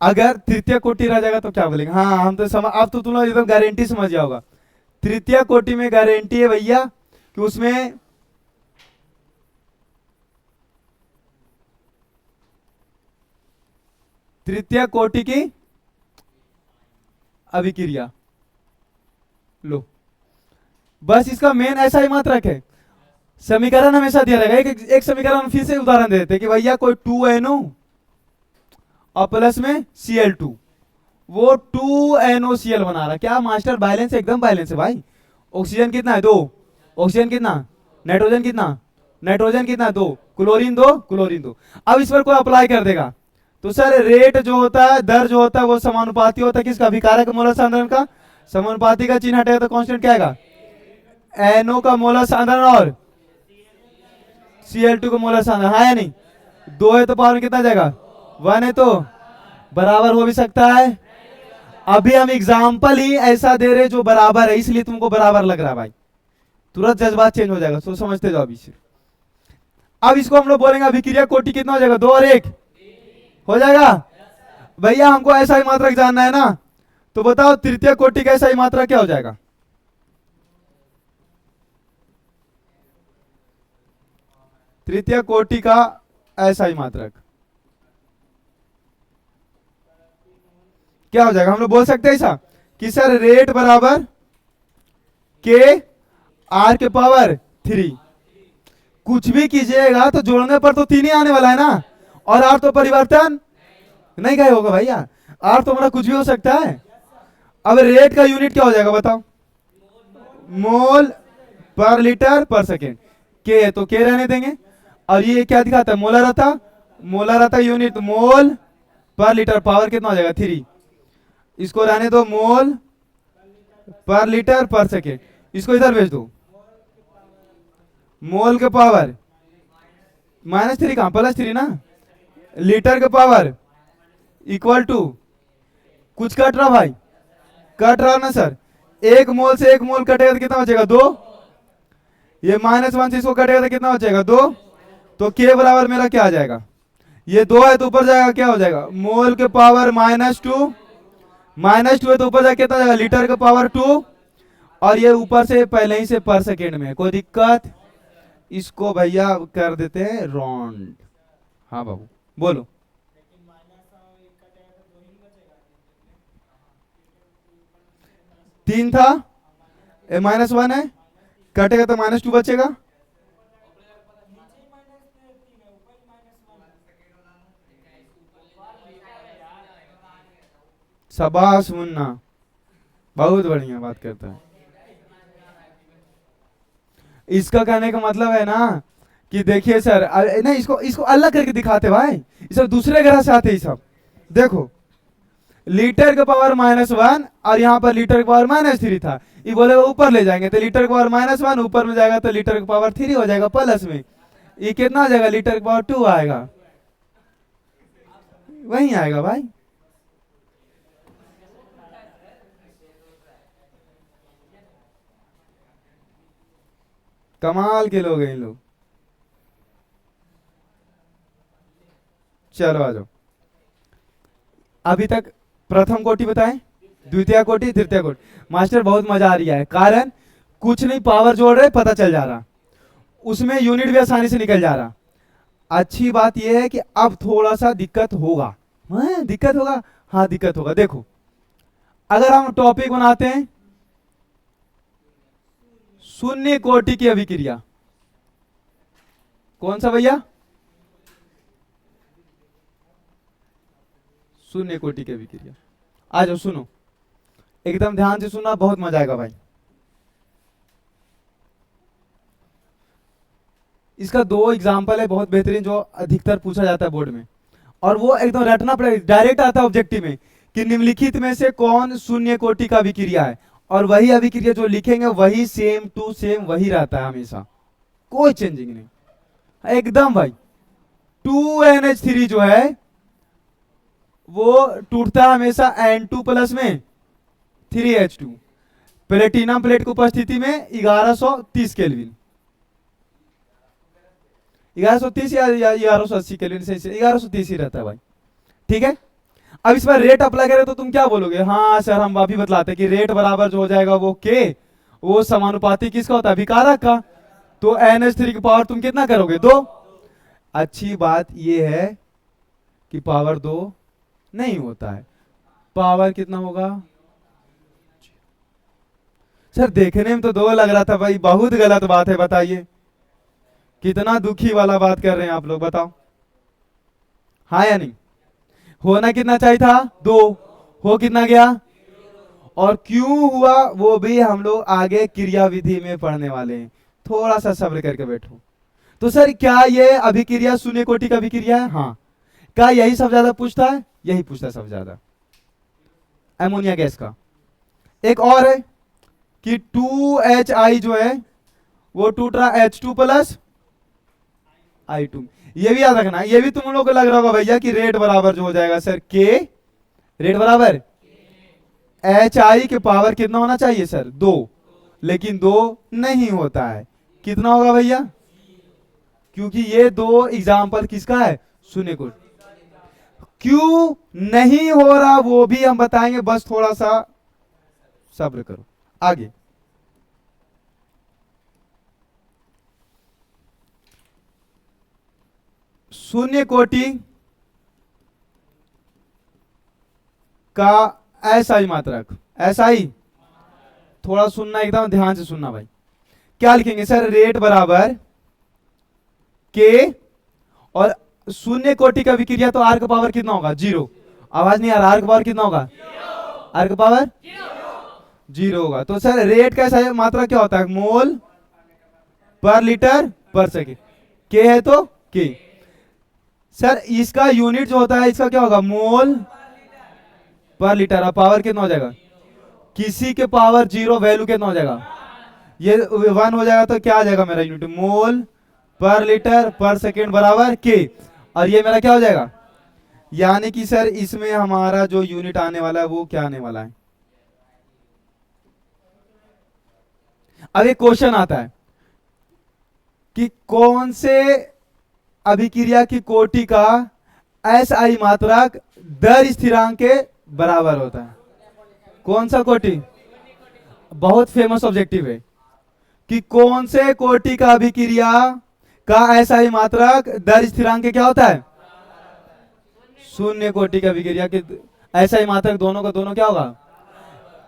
अगर तृतीय कोटि रह जाएगा तो क्या बोलेंगे, हाँ हम तो समझ, अब तो तुम लोग एकदम गारंटी समझ जाओगा। तृतीय कोटि में गारंटी है भैया कि उसमें तृतीय कोटि की अभिक्रिया। लो, बस इसका मेन ऐसा ही मात्रक है। समीकरण हमेशा दिया रहेगा। एक समीकरण हम फिर से उदाहरण दे देते हैं कि भैया कोई 2NO और प्लस में Cl2, वो 2NOCl बना रहा है। क्या मास्टर बैलेंस? एकदम बैलेंस है भाई। ऑक्सीजन कितना है? 2। ऑक्सीजन कितना? नाइट्रोजन कितना? नाइट्रोजन कितना? 2। Chlorine 2, chlorine 2। अब इस पर कोई अप्लाई कर देगा तो सर रेट जो होता है, दर जो होता है, वो समानुपाती होता है किसका? अभिकारक मोलर सांद्रण का। समानुपाती का चिन्ह हटेगा तो कांस्टेंट क्या आएगा? NO का मोलर सांद्रण और Cl2 का मोलर सांद्रण, है या नहीं? 2 है तो पावर में कितना जाएगा? 1 है तो बराबर हो भी सकता है। अभी हम एग्जाम्पल ही ऐसा दे रहे जो बराबर है, इसलिए तुमको बराबर लग रहा है भाई। तुरंत जज्बात चेंज हो जाएगा, सो समझते जाओ अभी से। अब इसको हम लोग बोलेंगे अभिक्रिया कोटि कितना हो जाएगा? 2 और 1 हो जाएगा। भैया हमको ऐसा ही मात्रक जानना है ना, तो बताओ तृतीय कोटि का ऐसा ही मात्रक क्या हो जाएगा? तृतीय कोटि का ऐसा ही मात्रक क्या हो जाएगा? हम लोग बोल सकते हैं ऐसा कि सर रेट बराबर के आर के पावर 3। कुछ भी कीजिएगा तो जोड़ने पर तो 3 ही आने वाला है ना, और आर तो परिवर्तन नहीं गए होगा भैया। आर तो हमारा कुछ भी हो सकता है। अब रेट का यूनिट क्या हो जाएगा बताओ? मोल पर लीटर पर सेकेंड। के है तो के रहने देंगे, और ये क्या दिखाता है? मोलर आता। मोलर आता यूनिट मोल पर लीटर, पावर कितना हो जाएगा? 3। इसको रहने दो मोल पर लीटर पर सेकेंड। इसको इधर भेज दो, मोल के पावर -3 कहां? +3 ना। लीटर के पावर इक्वल टू, कुछ कट रहा भाई? कट रहा ना सर। एक मोल से एक मोल कटेगा तो कितना बचेगा? 2। ये -1 से इसको कटेगा तो कितना बचेगा? 2। तो के बराबर मेरा क्या आ जाएगा? ये 2 है तो ऊपर जाएगा क्या हो जाएगा? मोल के पावर -2। -2 है तो ऊपर जाएगा कितना जाएगा? लीटर के पावर 2। और ये ऊपर से पहले ही से पर सेकेंड में, कोई दिक्कत? इसको भैया कर देते हैं राउंड। हाँ बाबू बोलो। तीन था, -1 है, कटेगा तो -2 बचेगा। शाबाश मुन्ना, बहुत बढ़िया बात करता है। इसका कहने का मतलब है ना कि देखिए सर, नहीं इसको इसको अलग करके दिखाते भाई। ये सब दूसरे ग्रह से आते ही सब। देखो लीटर के पावर -1 और यहाँ पर लीटर के पावर -3 था। ये बोले ऊपर ले जाएंगे तो लीटर के पावर -1 ऊपर में जाएगा तो लीटर के पावर 3 हो जाएगा प्लस में। ये कितना आ जाएगा? लीटर के पावर 2 आएगा। वही आएगा भाई। कमाल के लोग हैं इन लोग। चलो आ जाओ। अभी तक प्रथम कोटि बताएं, द्वितीय कोटि, तृतीय कोटि। मास्टर बहुत मजा आ रहा है, कारण कुछ नहीं पावर जोड़ रहे पता चल जा रहा, उसमें यूनिट भी आसानी से निकल जा रहा। अच्छी बात यह है कि अब थोड़ा सा दिक्कत होगा। दिक्कत होगा, हाँ दिक्कत होगा। देखो अगर हम टॉपिक बनाते हैं शून्य कोटि की अभिक्रिया, कौन सा भैया? शून्य कोटि की अभिक्रिया। आ जाओ सुनो, एकदम ध्यान से सुनना, बहुत मजा आएगा भाई। इसका 2 एग्जाम्पल है बहुत बेहतरीन जो अधिकतर पूछा जाता है बोर्ड में, और वो एकदम रटना पड़ेगा, डायरेक्ट आता है ऑब्जेक्टिव में कि निम्नलिखित में से कौन शून्य कोटि का अभिक्रिया है, और वही अभिक्रिया जो लिखेंगे वही सेम टू सेम वही रहता है हमेशा, कोई चेंजिंग नहीं एकदम भाई। 2NH3 जो है वो टूटता है हमेशा N2 प्लस में 3H2, प्लेटिनम प्लेट की उपस्थिति में 1130 केल्विन, 1130 या 1180 केल्विन से 1130 ही रहता है भाई। ठीक है, अब इस पर रेट अप्लाई करें तो तुम क्या बोलोगे? हाँ सर हम अभी बतलाते हैं कि रेट बराबर जो हो जाएगा वो के, वो समानुपाती किसका होता है? अभिकारक का। तो NH3 की पावर तुम कितना करोगे? 2। अच्छी बात ये है कि पावर 2 नहीं होता है। पावर कितना होगा? सर देखने में तो 2 लग रहा था भाई, बहुत गलत बात है, बताइए कितना दुखी वाला बात कर रहे हैं आप लोग, बताओ हाँ या नहीं? होना कितना चाहिए था? 2। हो कितना गया? और क्यों हुआ वो भी हम लोग आगे क्रिया विधि में पढ़ने वाले हैं, थोड़ा सा सब्र करके बैठो। तो सर क्या ये अभिक्रिया शून्य कोटि का अभिक्रिया है? हाँ। क्या यही सब ज्यादा पूछता है? यही पूछता है सब ज्यादा, अमोनिया गैस का। एक और है कि 2HI जो है वो टूट रहा H2 प्लस I2। ये भी याद रखना, ये भी तुम लोग को लग रहा होगा भैया कि रेट बराबर जो हो जाएगा सर K, रेट बराबर HI के पावर कितना होना चाहिए सर? 2, लेकिन 2 नहीं होता है। कितना होगा भैया? क्योंकि ये 2 एग्जाम्पल किसका है? शून्य कोटि। क्यों नहीं हो रहा वो भी हम बताएंगे, बस थोड़ा सा सब्र करो। आगे शून्य कोटि का SI मात्रक, SI थोड़ा सुनना, एकदम ध्यान से सुनना भाई। क्या लिखेंगे सर? रेट बराबर K, और शून्य कोटि का विक्रिया तो R का पावर कितना होगा? 0। आवाज नहीं आ रहा, R का पावर कितना होगा? R का पावर 0 होगा। तो सर रेट का SI मात्रा क्या होता है? मोल पर लीटर पर सेकेंड। K है तो K। सर इसका यूनिट जो होता है इसका क्या होगा? मोल पर लीटर। अब पावर कितना हो जाएगा? किसी के पावर 0 वैल्यू कितना हो जाएगा? ये 1 हो जाएगा, तो क्या आ जाएगा मेरा यूनिट? मोल पर लीटर पर सेकेंड बराबर K। और ये मेरा क्या हो जाएगा? यानी कि सर इसमें हमारा जो यूनिट आने वाला है वो क्या आने वाला है? अब एक क्वेश्चन आता है कि कौन से अभिक्रिया की कोटि का SI मात्रक दर स्थिरांक के बराबर होता है? कौन सा कोटि? बहुत फेमस ऑब्जेक्टिव है कि कौन से कोटि का अभिक्रिया का SI मात्रक दर स्थिरांक के क्या होता है? शून्य कोटि का अभिक्रिया के SI मात्रक दोनों का दोनों क्या होगा?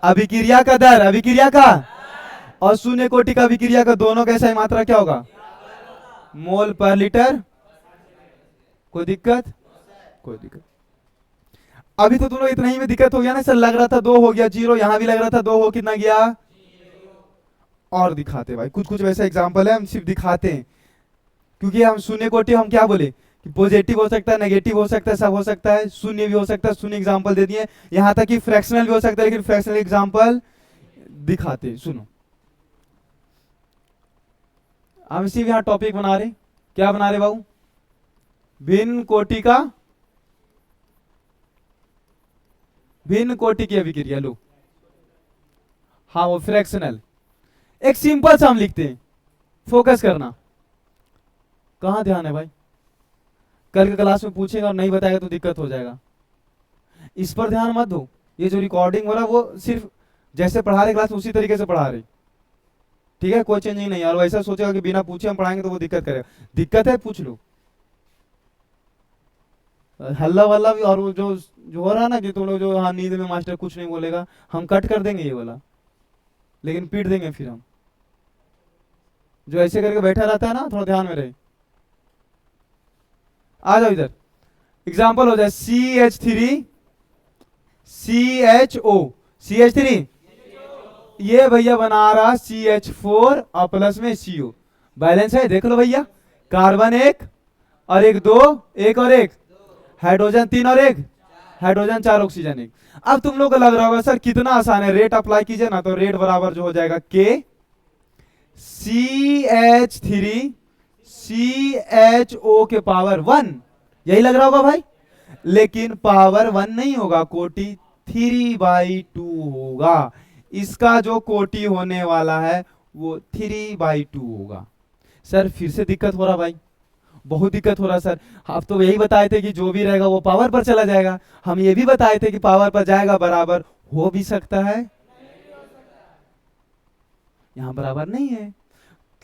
अभिक्रिया का दर, अभिक्रिया का, और शून्य कोटि का अभिक्रिया का दोनों का SI मात्रा क्या होगा? मोल पर लीटर। कोई दिक्कत? कोई दिक्कत? अभी तो तुम लोग इतना ही में दिक्कत हो गया ना सर, लग रहा था 2 हो गया 0, यहां भी लग रहा था 2 हो कितना गया? और दिखाते भाई, कुछ कुछ वैसा एग्जांपल है, हम सिर्फ दिखाते हैं, क्योंकि हम शून्य कोटि हम क्या बोले कि पॉजिटिव हो सकता है, नेगेटिव हो सकता है, सब हो सकता है, शून्य भी हो सकता है, शून्य एग्जांपल दे दिए, यहां तक कि फ्रैक्शनल भी हो सकता है, लेकिन फ्रैक्शनल एग्जांपल दिखाते। सुनो, हम सिर्फ यहां टॉपिक बना रहे, क्या बना रहे बाबू? भिन्न कोटि का, भिन्न कोटि की अभिक्रिया लो, हाँ वो फ्रैक्शनल। एक सिंपल सा हम लिखते हैं, फोकस करना, कहां ध्यान है भाई? कल के क्लास में पूछेगा और नहीं बताएगा तो दिक्कत हो जाएगा, इस पर ध्यान मत दो। ये जो रिकॉर्डिंग हो रहा है वो सिर्फ जैसे पढ़ा रहे क्लास उसी तरीके से पढ़ा रहे, ठीक है? कोई चेंजिंग नहीं है। और वैसा सोचेगा कि बिना पूछे हम पढ़ाएंगे तो वो दिक्कत करेगा, दिक्कत है पूछ लो। हल्ला वल्ला भी, और वो जो हो रहा है ना कि तुम लोग जो हाँ नींद में मास्टर कुछ नहीं बोलेगा, हम कट कर देंगे ये वाला, लेकिन पीट देंगे फिर हम। जो ऐसे करके बैठा रहता है ना, थोड़ा ध्यान में रहे। आ जाओ इधर, एग्जाम्पल हो जाए CH3 CHO, CH3 ये भैया बना रहा CH4 और प्लस में CO, बैलेंस है, देख लो भैया, कार्बन 1 और 1 2, 1 और 1, हाइड्रोजन 3 और 1, हाइड्रोजन 4, ऑक्सीजन 1। अब तुम लोग को लग रहा होगा सर कितना आसान है, रेट अप्लाई कीजिए ना, तो रेट बराबर जो हो जाएगा K CH3 CHO के पावर 1, यही लग रहा होगा भाई, लेकिन पावर 1 नहीं होगा, कोटि 3/2 होगा। इसका जो कोटि होने वाला है वो 3/2 होगा। सर फिर से दिक्कत हो रहा भाई, बहुत दिक्कत हो रहा सर। आप तो यही बताए थे कि जो भी रहेगा वो पावर पर चला जाएगा, हम ये भी बताए थे कि पावर पर जाएगा, बराबर हो भी सकता है, यहां बराबर नहीं है।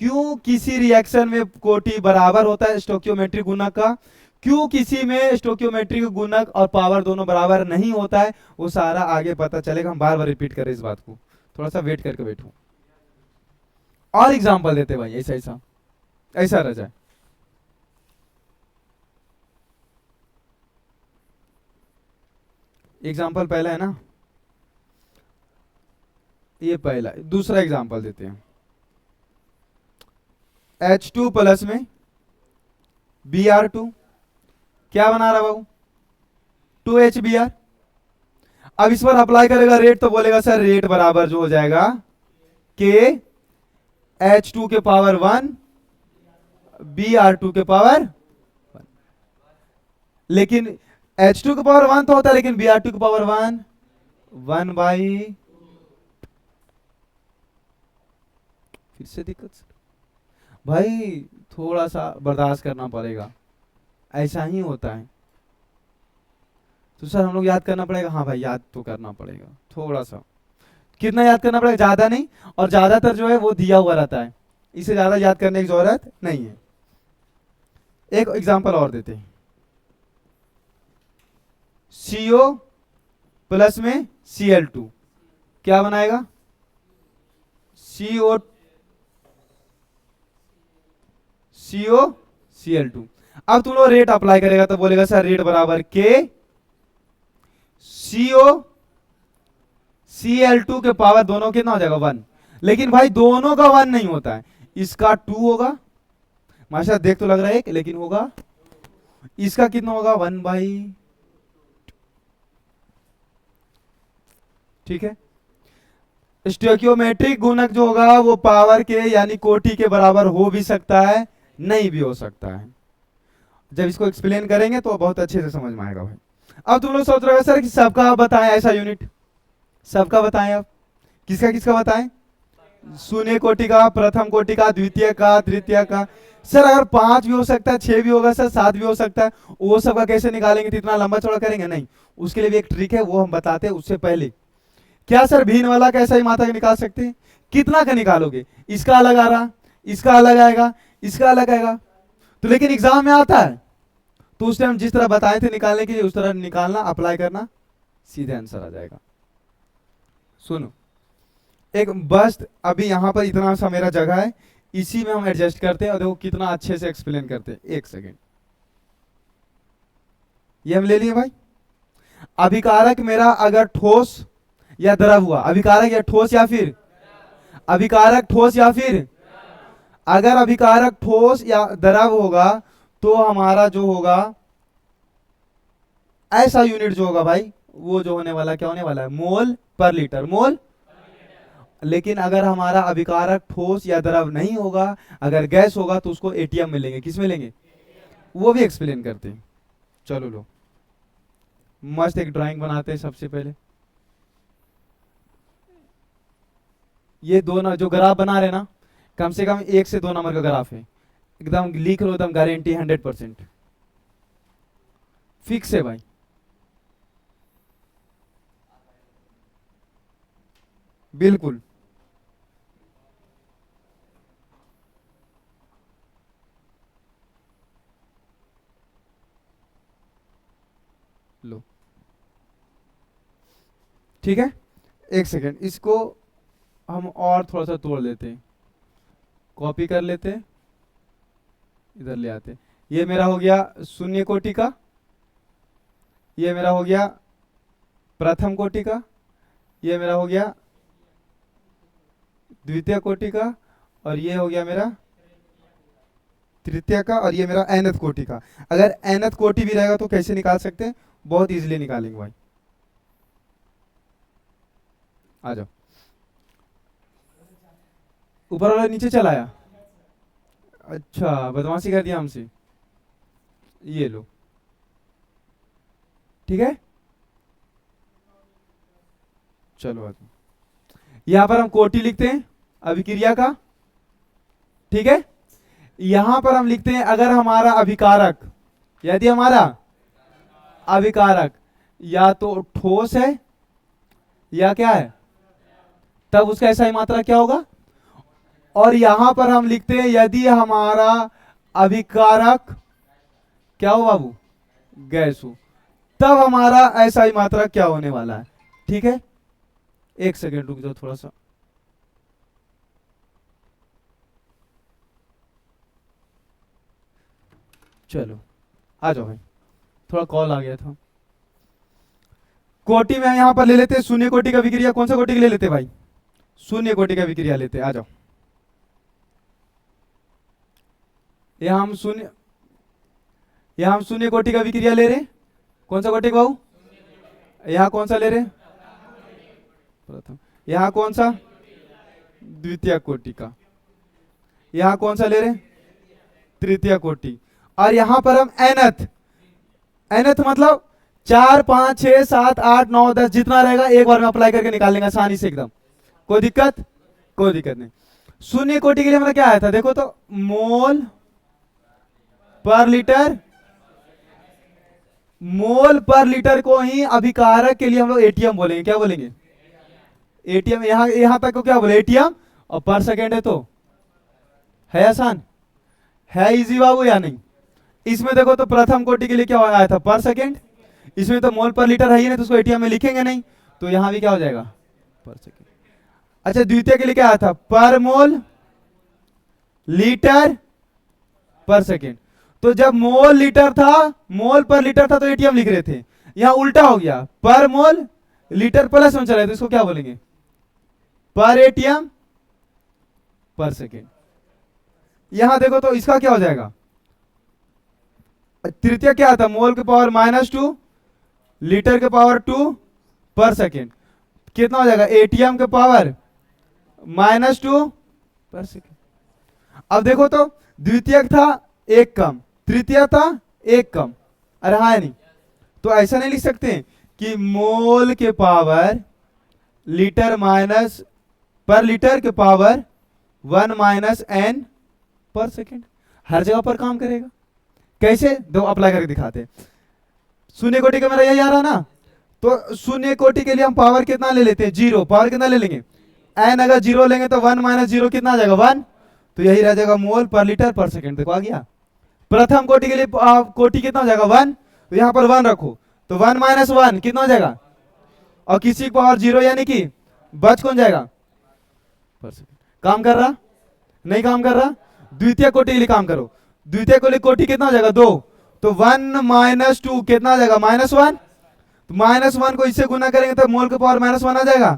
क्यों किसी रिएक्शन में कोटि बराबर होता है स्टोक्योमेट्रिक गुणक का, क्यों किसी में स्टोक्योमेट्रिक गुणक और पावर दोनों बराबर नहीं होता है, वो सारा आगे पता चलेगा। हम बार बार रिपीट करें इस बात को, थोड़ा सा वेट करके बैठो और एग्जांपल देते भाई, ऐसा ऐसा ऐसा रह जाए। एग्जांपल पहला है ना, ये पहला। दूसरा एग्जांपल देते हैं, H2 प्लस में Br2 क्या बना रहा बाबू, 2HBr। अब इस पर अप्लाई करेगा रेट, तो बोलेगा सर रेट बराबर जो हो जाएगा K H2 के पावर 1 Br2 के पावर 1। लेकिन H2 के पावर 1 तो होता है, लेकिन Br2 के पावर 1 बाई, फिर से दिक्कत भाई, थोड़ा सा बर्दाश्त करना पड़ेगा, ऐसा ही होता है। तो सर हम लोग याद करना पड़ेगा, हाँ भाई याद तो करना पड़ेगा थोड़ा सा। कितना याद करना पड़ेगा, ज्यादा नहीं, और ज्यादातर जो है वो दिया हुआ रहता है, इसे ज्यादा याद करने की जरूरत नहीं है। एक एग्जांपल और देते हैं, CO प्लस में Cl2 क्या बनाएगा, COCl2। अब तुम लोग रेट अप्लाई करेगा तो बोलेगा सर रेट बराबर K COCl2 के पावर दोनों कितना हो जाएगा 1। लेकिन भाई दोनों का 1 नहीं होता है, इसका 2 होगा, माशा देख तो लग रहा है एक, लेकिन होगा इसका कितना होगा 1 बाई। ठीक है, स्टोइकियोमेट्रिक गुणक जो होगा वो पावर के यानी कोटि के बराबर हो भी सकता है, नहीं भी हो सकता है। जब इसको एक्सप्लेन करेंगे तो बहुत अच्छे से समझ में आएगा भाई। अब तुम लोग सोच रहे हो सर कि सबका बताएं ऐसा यूनिट, सबका बताएं, अब किसका किसका बताएं, शून्य कोटि का, प्रथम कोटि का, द्वितीय का, तृतीय का। सर अगर 5 भी हो सकता है, 6 भी होगा सर, 7 भी हो सकता है, वो सबका कैसे निकालेंगे, तो इतना लंबा चौड़ा करेंगे नहीं, उसके लिए भी एक ट्रिक है, वो हम बताते हैं। उससे पहले क्या सर भिन्न वाला कैसा ही मात्रा का निकाल सकते हैं, कितना का निकालोगे, इसका अलग आ रहा, इसका अलग आएगा, इसका अलग आएगा, तो लेकिन एग्जाम में आता है, तो उस टाइम जिस तरह बताए थे निकालने के लिए उस तरह निकालना, अप्लाई करना, सीधे आंसर आ जाएगा। सुनो, एक बस अभी यहां पर इतना सा मेरा जगह है, इसी में हम एडजस्ट करते हैं, और देखो कितना अच्छे से एक्सप्लेन करते हैं। एक सेकेंड, ये हम ले लिए भाई। अभिकारक मेरा अगर ठोस या द्रव हुआ, अभिकारक या ठोस या फिर अभिकारक ठोस या फिर, अगर अभिकारक ठोस या द्रव होगा तो हमारा जो होगा ऐसा यूनिट जो होगा भाई, वो जो होने वाला क्या होने वाला है, मोल पर लीटर, मोल। लेकिन अगर हमारा अभिकारक ठोस या द्रव नहीं होगा, अगर गैस होगा, तो उसको एटीएम में लेंगे। किस में लेंगे, वो भी एक्सप्लेन करते हैं। चलो लो, मस्त एक ड्राइंग बनाते हैं। सबसे पहले ये दो जो ग्राफ बना रहे ना, कम से कम 1 से 2 नंबर का ग्राफ है, एकदम लिख लो, एकदम गारंटी 100% फिक्स है भाई। बिल्कुल, लो ठीक है। एक सेकेंड, इसको हम और थोड़ा सा तोड़ लेते हैं, कॉपी कर लेते हैं, इधर ले आते हैं। ये मेरा हो गया शून्य कोटि का, ये मेरा हो गया प्रथम कोटि का, ये मेरा हो गया द्वितीय कोटि का, और ये हो गया मेरा तृतीय का, और ये मेरा nth कोटि का। अगर nth कोटि भी रहेगा तो कैसे निकाल सकते हैं, बहुत इजीली निकालेंगे भाई। आ जाओ, ऊपर वाला नीचे चला आया, अच्छा बदमाशी कर दिया हमसे, ये लो ठीक है। चलो यहां पर हम कोटि लिखते हैं अभिक्रिया का, ठीक है। यहां पर हम लिखते हैं अगर हमारा अभिकारक, यदि हमारा अभिकारक या तो ठोस है या क्या है, तब उसका ऐसा ही मात्रा क्या होगा, और यहां पर हम लिखते हैं यदि हमारा अभिकारक क्या हो बाबू, गैस हो, तब हमारा ऐसा ही मात्रक क्या होने वाला है। ठीक है, एक सेकेंड रुक जाओ थोड़ा सा। चलो आ जाओ भाई, थोड़ा कॉल आ गया था। कोटि में यहां पर ले लेते हैं शून्य कोटि का विक्रिया। कौन सा कोटि का ले लेते भाई, शून्य कोटि का विक्रिया लेते, आ जाओ। यहां हम शून्य कोटि का विक्रिया ले रहे। कौन सा कोटि बाबू, यहां कौन सा ले रहे, प्रथम। यहां कौन सा, द्वितीय कोटि का। यहां कौन सा ले रहे, तृतीय कोटि। और यहां पर हम nth, nth मतलब 4 5 6 7 8 9 10 जितना रहेगा एक बार में अप्लाई करके निकाल लेंगे आसानी से एकदम, कोई दिक्कत, कोई दिक्कत नहीं। शून्य कोटि के लिए हमारा क्या आया था देखो तो, मोल पर लीटर, मोल पर लीटर को ही अभिकारक के लिए हम लोग एटीएम बोलेंगे। क्या बोलेंगे, एटीएम। यहां तक को क्या बोले, एटीएम। और पर सेकेंड है तो है आसान, है इजी बाबू या नहीं। इसमें देखो तो प्रथम कोटि के लिए क्या आया था, पर सेकेंड। इसमें तो मोल पर लीटर है ही नहीं, तो उसको एटीएम में लिखेंगे नहीं, तो यहां भी क्या हो जाएगा, पर सेकेंड। अच्छा, द्वितीय के लिए क्या आया था, पर मोल लीटर पर सेकेंड। तो जब मोल लीटर था, मोल पर लीटर था तो एटीएम लिख रहे थे, यहां उल्टा हो गया, पर मोल लीटर प्लस में चला, तो इसको क्या बोलेंगे, पर एटीएम पर सेकेंड। यहां देखो तो इसका क्या हो जाएगा, तृतीय क्या था, मोल के पावर -2 लीटर के पावर 2 पर सेकेंड, कितना हो जाएगा, एटीएम के पावर -2 पर सेकेंड। अब देखो तो द्वितीय था एक कम, तृतीय था एक कम, अरे हाँ नहीं, तो ऐसा नहीं लिख सकते कि मोल के पावर लीटर माइनस पर लीटर के पावर 1 - n पर सेकेंड, हर जगह पर काम करेगा। कैसे, दो अप्लाई करके दिखाते। शून्य कोटि का मेरा यही आ रहा ना, तो शून्य कोटि के लिए हम पावर कितना ले लेते हैं, 0। पावर कितना ले लेंगे, n अगर 0 लेंगे तो 1 - 0 कितना आ जाएगा, 1। तो यही रह जाएगा मोल पर लीटर पर सेकेंड। देखो आ गया। प्रथम कोटि के लिए कोटि कितना हो जाएगा, 1। तो यहां पर 1 रखो, तो 1 - 1 कितना हो जाएगा, और किसी की पावर 0 यानी कि बच कौन जाएगा, पर सेकेंड। काम कर रहा, नहीं काम कर रहा। द्वितीय कोटि के लिए काम करो, द्वितीय कोटि कितना हो जाएगा, 2। तो 1 - 2 कितना आ जाएगा, -1। तो -1 को इससे गुना करेंगे तो मोल के पावर -1 आ जाएगा,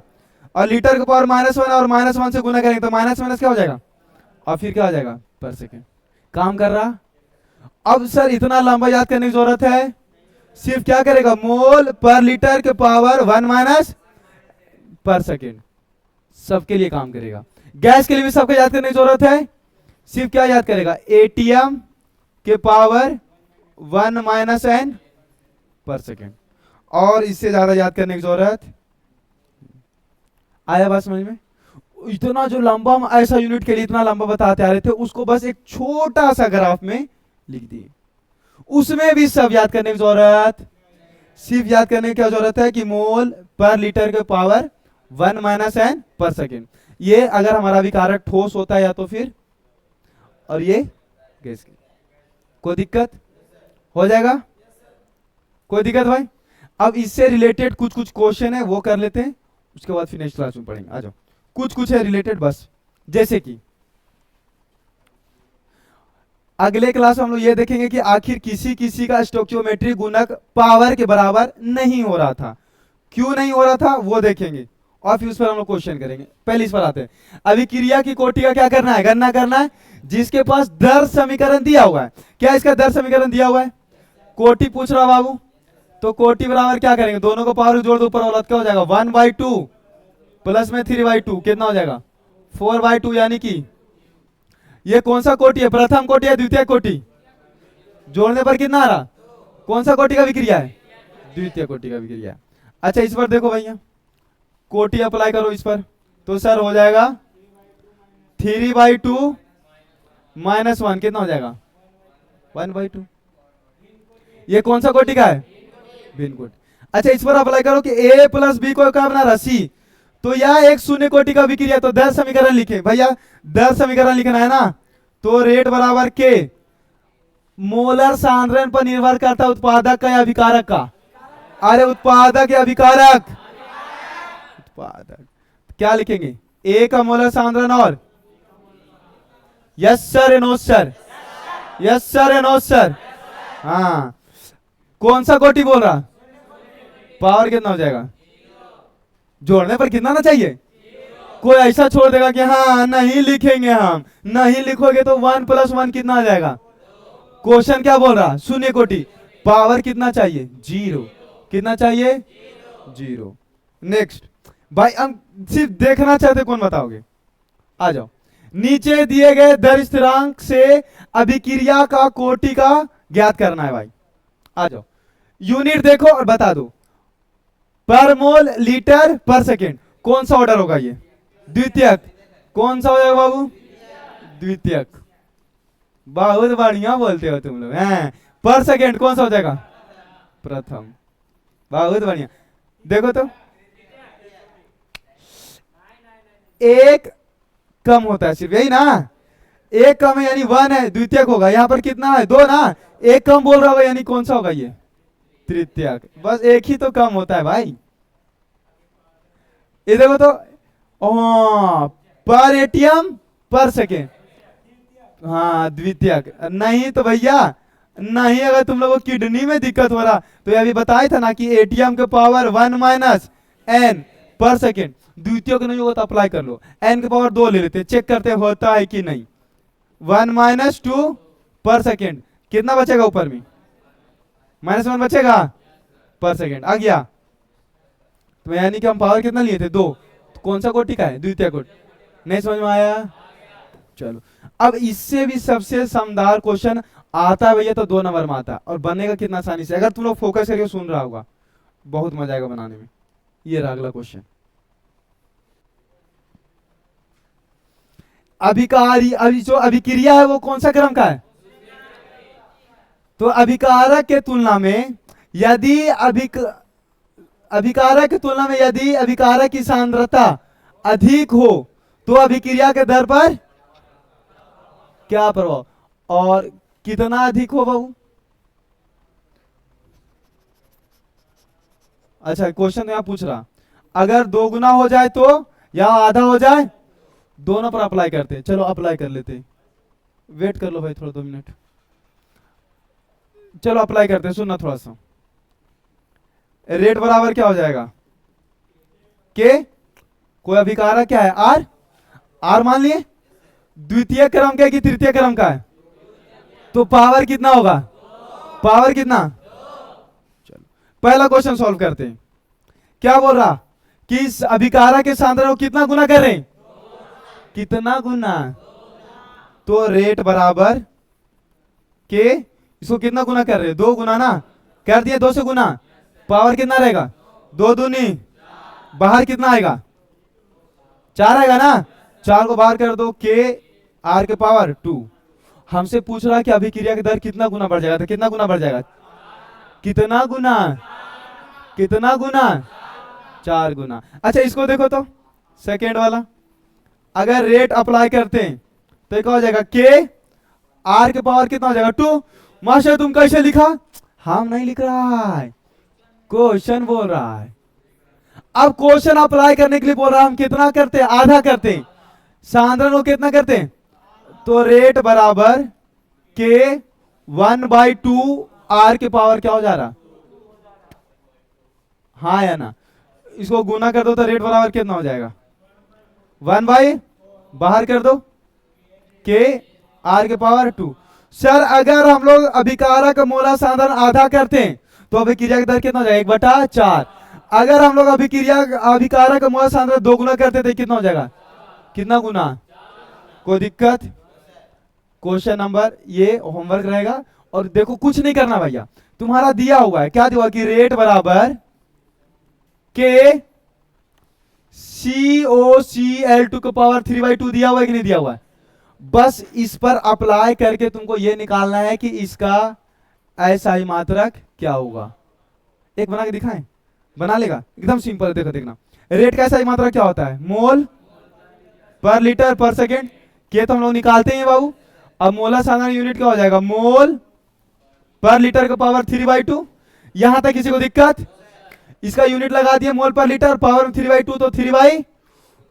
और लीटर के पावर -1 और -1 से गुना करेंगे तो माइनस क्या हो जाएगा, और फिर क्या हो जाएगा, पर सेकेंड। काम कर रहा। अब सर इतना लंबा याद करने की जरूरत है, सिर्फ क्या करेगा, मोल पर लीटर के पावर 1 - पर सेकेंड, सबके लिए काम करेगा। गैस के लिए भी सबको याद करने की जरूरत है, सिर्फ क्या याद करेगा, एटीएम के पावर 1 - n पर सेकेंड, और इससे ज्यादा याद करने की जरूरत आया बात समझ में। इतना जो लंबा हम ऐसा यूनिट के लिए इतना लंबा बताते आ रहे थे, उसको बस एक छोटा सा ग्राफ में लिख दिए, उसमें भी सब याद करने की जरूरत, सिर्फ याद करने की क्या जरूरत है कि मोल पर लीटर के पावर 1 - n पर सेकेंड। ये अगर हमारा विकारक ठोस होता है या तो फिर, और ये गैस की, कोई दिक्कत हो जाएगा, कोई दिक्कत भाई। अब इससे रिलेटेड कुछ कुछ क्वेश्चन है वो कर लेते हैं, उसके बाद फिर नेक्स्ट क्लास में पढ़ेंगे। आ जाओ, कुछ है रिलेटेड बस। जैसे कि अगले क्लास में हम लोग ये देखेंगे कि आखिर किसी का स्टोइकियोमेट्री गुणक पावर के बराबर नहीं हो रहा था, क्यों नहीं हो रहा था वो देखेंगे, और फिर उस पर हम लोग क्वेश्चन करेंगे। पहले इस पर आते हैं। अभी क्रिया की कोटि का क्या करना है, गणना करना है, जिसके पास दर समीकरण दिया हुआ है। क्या इसका दर समीकरण दिया हुआ है, कोटि पूछ रहा बाबू, तो कोटि बराबर क्या करेंगे, दोनों को पावर जोड़ दो ऊपर वाला, क्या हो जाएगा, 1/2 प्लस में 3/2 कितना हो जाएगा, 4/2। यानी कि ये कौन सा कोटि है, प्रथम कोटि है द्वितीय कोटि, जोड़ने पर कितना आ रहा, कौन सा कोटि का विक्रिया है, द्वितीय कोटि का विक्रिया है। अच्छा इस पर देखो भैया, कोटि अप्लाई करो इस पर, तो सर हो जाएगा 3/2 - 1 कितना हो जाएगा, 1/2। ये कौन सा कोटि का है, भिन्न कोटि। अच्छा इस पर अप्लाई करो कि a + b को क्या बना रहा, c, तो यह एक शून्य कोटि का अभिक्रिया, तो 10 समीकरण लिखे भैया, 10 समीकरण लिखना है ना। तो रेट बराबर के मोलर सांद्रण पर निर्भर करता है उत्पादक का या अभिकारक का? अरे उत्पादक या अभिकारक? उत्पादक। क्या लिखेंगे? ए का मोलर सांद्रण और यस सर या नो सर? यस सर या नो सर? हाँ। कौन सा कोटि बोल रहा? पावर कितना हो जाएगा? जोड़ने पर कितना ना चाहिए? कोई ऐसा छोड़ देगा कि हाँ नहीं लिखेंगे हम, नहीं लिखोगे तो 1 + 1 कितना आ जाएगा? क्वेश्चन क्या बोल रहा? शून्य कोटि, पावर कितना चाहिए? 0। कितना चाहिए? 0। नेक्स्ट भाई, हम सिर्फ देखना चाहते, कौन बताओगे? आ जाओ। नीचे दिए गए दर स्थिरांक से अभिक्रिया का कोटि का ज्ञात करना है भाई। आ जाओ, यूनिट देखो और बता दो। पर मोल, लीटर, पर सेकेंड, कौन सा ऑर्डर होगा? ये द्वितीयक। कौन सा हो जाएगा बाबू? द्वितीयक। बहुत बढ़िया बोलते हो तुम लोग हैं। पर सेकेंड कौन सा हो जाएगा? प्रथम। बहुत बढ़िया। देखो तो एक कम होता है सिर्फ, यही ना? एक कम है यानी 1 है, द्वितीयक होगा। यहाँ पर कितना है? 2 ना। एक कम बोल रहा होगा यानी कौन सा होगा? ये तृतीयक। बस एक ही तो कम होता है भाई। ये देखो तो, पर एटीएम पर सेकेंड, हाँ द्वितीयक। नहीं तो भैया नहीं, अगर तुम लोगों को किडनी में दिक्कत हो रहा तो ये अभी बताया था ना कि एटीएम के पावर 1 - n पर सेकेंड। द्वितीयक नहीं होगा तो अप्लाई कर लो, n के पावर 2 ले लेते, चेक करते होता है कि नहीं। 1 - 2 पर सेकेंड, कितना बचेगा ऊपर में? -1 बचेगा पर सेकेंड। आ गया तो यानी कि हम पावर कितना लिए थे? 2। तो कौन सा कोटि का है? द्वितीय कोटि। नहीं समझ में आया? चलो, अब इससे भी सबसे समदार क्वेश्चन आता है भैया, तो 2 नंबर में आता है और बनेगा कितना आसानी से, अगर तुम लोग फोकस करके सुन रहा होगा, बहुत मजा आएगा बनाने में। ये रहा अगला क्वेश्चन। अभिकारी, अभी जो अभिक्रिया है वो कौन सा क्रम का है? तो अभिकारक के तुलना में यदि अभिकारक की तुलना में यदि अभिकारक की सांद्रता अधिक हो तो अभिक्रिया के दर पर क्या प्रभाव? और कितना अधिक हो बाबू? अच्छा, क्वेश्चन यहां पूछ रहा, अगर 2 गुना हो जाए तो या आधा हो जाए, दोनों पर अप्लाई करते हैं। चलो अप्लाई कर लेते हैं, वेट कर लो भाई थोड़ा 2 मिनट। चलो अप्लाई करते हैं, सुनना थोड़ा सा। रेट बराबर क्या हो जाएगा? के कोई अभिकारक क्या है? आर। आर मान लिए द्वितीय क्रम का है कि तृतीय क्रम का है? तो पावर कितना होगा? पावर कितना? चलो पहला क्वेश्चन सॉल्व करते हैं। क्या बोल रहा कि इस अभिकारक के सांद्रण को कितना गुना कर रहे हैं? कितना गुना? तो रेट बराबर के, इसको कितना गुना कर रहे हैं? 2 गुना ना, कर दिए 2 से गुना। पावर कितना रहेगा? 2 दूनी, बाहर कितना आएगा? 4 आएगा ना। 4 को बाहर कर दो, के आर के पावर 2। हमसे पूछ रहा है कि अभिक्रिया की दर कितना गुना बढ़ जाएगा, तो कितना गुना बढ़ जाएगा? कितना गुना? कितना गुना? 4 गुना। अच्छा इसको देखो तो, सेकेंड वाला, अगर रेट अप्लाई करते हैं तो क्या हो जाएगा? के आर के पावर कितना हो जाएगा? 2। मास्टर तुम कैसे लिखा? हम नहीं लिख रहा है, क्वेश्चन बोल रहा है। अब क्वेश्चन अप्लाई करने के लिए बोल रहा है, हम कितना करते हैं? आधा करते हैं। सांद्रण को कितना करते हैं? तो रेट बराबर के 1/2 आर के पावर क्या हो जा रहा? हाँ या ना? इसको गुना कर दो तो रेट बराबर कितना हो जाएगा? 1 बाहर कर दो, के आर के पावर 2। सर अगर हम लोग अभिकारक मोलर सांद्रण आधा करते हैं तो अभिक्रिया की दर कितना हो जाएगा? 1/4। अगर हम लोग अभिकारक मोलर सांद्रण 2 गुना करते थे कितना हो जाएगा? कितना गुना? कोई दिक्कत? क्वेश्चन नंबर ये होमवर्क रहेगा। और देखो कुछ नहीं करना भैया, तुम्हारा दिया हुआ है, क्या दिया हुआ कि रेट बराबर के COCl2 के पावर 3/2 दिया हुआ है कि नहीं दिया हुआ है? बस इस पर अप्लाई करके तुमको ये निकालना है कि इसका ऐसा ही मात्रक क्या होगा। एक बना के दिखाएं? बना लेगा? एकदम सिंपल है, देखो देखना। रेट का सही मात्रा क्या होता है? मोल पर लीटर पर सेकेंड। के तो हम लोग निकालते हैं बाबू। अब मोलर साधारण यूनिट क्या हो जाएगा? मोल पर लीटर का पावर 3/2। यहां तक किसी को दिक्कत? इसका यूनिट लगा दिए मोल पर लीटर, पावर 3/2 तो 3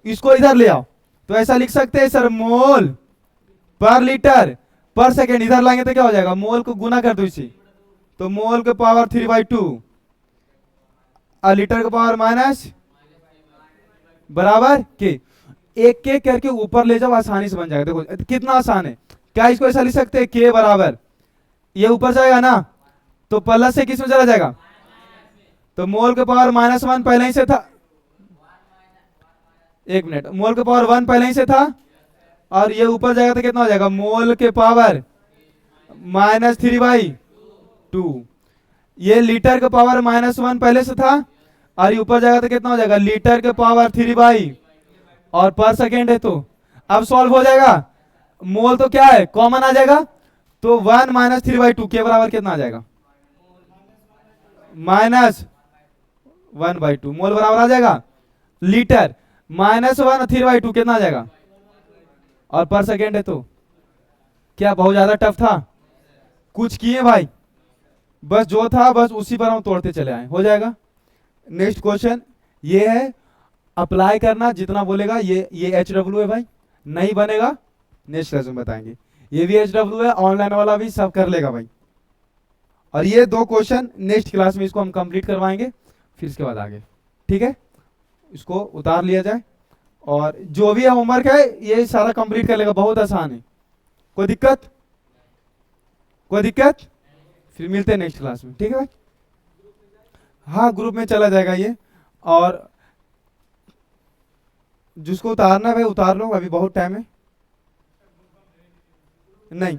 इसको इधर ले आओ तो ऐसा लिख सकते हैं सर, मोल पर लीटर पर सेकेंड। इधर लाएंगे तो क्या हो जाएगा? मोल को गुना कर दो इसी, तो मोल के पावर 3/2 और लीटर का पावर माइनस बराबर के। एक एक करके ऊपर ले जाओ, आसानी से बन जाएगा। देखो कितना आसान है। क्या इसको ऐसा लिख सकते हैं? के बराबर ये ऊपर जाएगा ना, तो प्लस से किस में चला जाएगा? तो मोल के पावर -1 पहले ही से था। एक मिनट, मोल के पावर 1 पहले ही से था और ये ऊपर जाएगा तो कितना हो जाएगा? मोल के पावर -3/2। ये लीटर के पावर -1 पहले से था और ये ऊपर जाएगा तो कितना हो जाएगा? लीटर के पावर 3 और पर सेकेंड है तो अब सॉल्व हो जाएगा। मोल तो क्या है? कॉमन आ जाएगा, तो 1 - 3/2 के बराबर कितना आ जाएगा? -1/2 मोल बराबर आ जाएगा। लीटर -1 और 3/2 कितना आ जाएगा? और पर सेकेंड है तो क्या बहुत ज्यादा टफ था? कुछ किए भाई, बस जो था बस उसी पर हम तोड़ते चले आए, हो जाएगा। नेक्स्ट क्वेश्चन ये है, अप्लाई करना जितना बोलेगा। ये HW है भाई, नहीं बनेगा नेक्स्ट क्लास में बताएंगे। ये भी HW है, ऑनलाइन वाला भी सब कर लेगा भाई। और ये 2 क्वेश्चन नेक्स्ट क्लास में इसको हम कंप्लीट करवाएंगे, फिर इसके बाद आगे। ठीक है, इसको उतार लिया जाए और जो भी होमवर्क है ये सारा कंप्लीट कर लेगा, बहुत आसान है। कोई दिक्कत? कोई दिक्कत? फिर मिलते हैं नेक्स्ट क्लास में, ठीक है भाई। हाँ ग्रुप में चला जाएगा ये, और जिसको उतारना है भाई उतार लो, अभी बहुत टाइम है। नहीं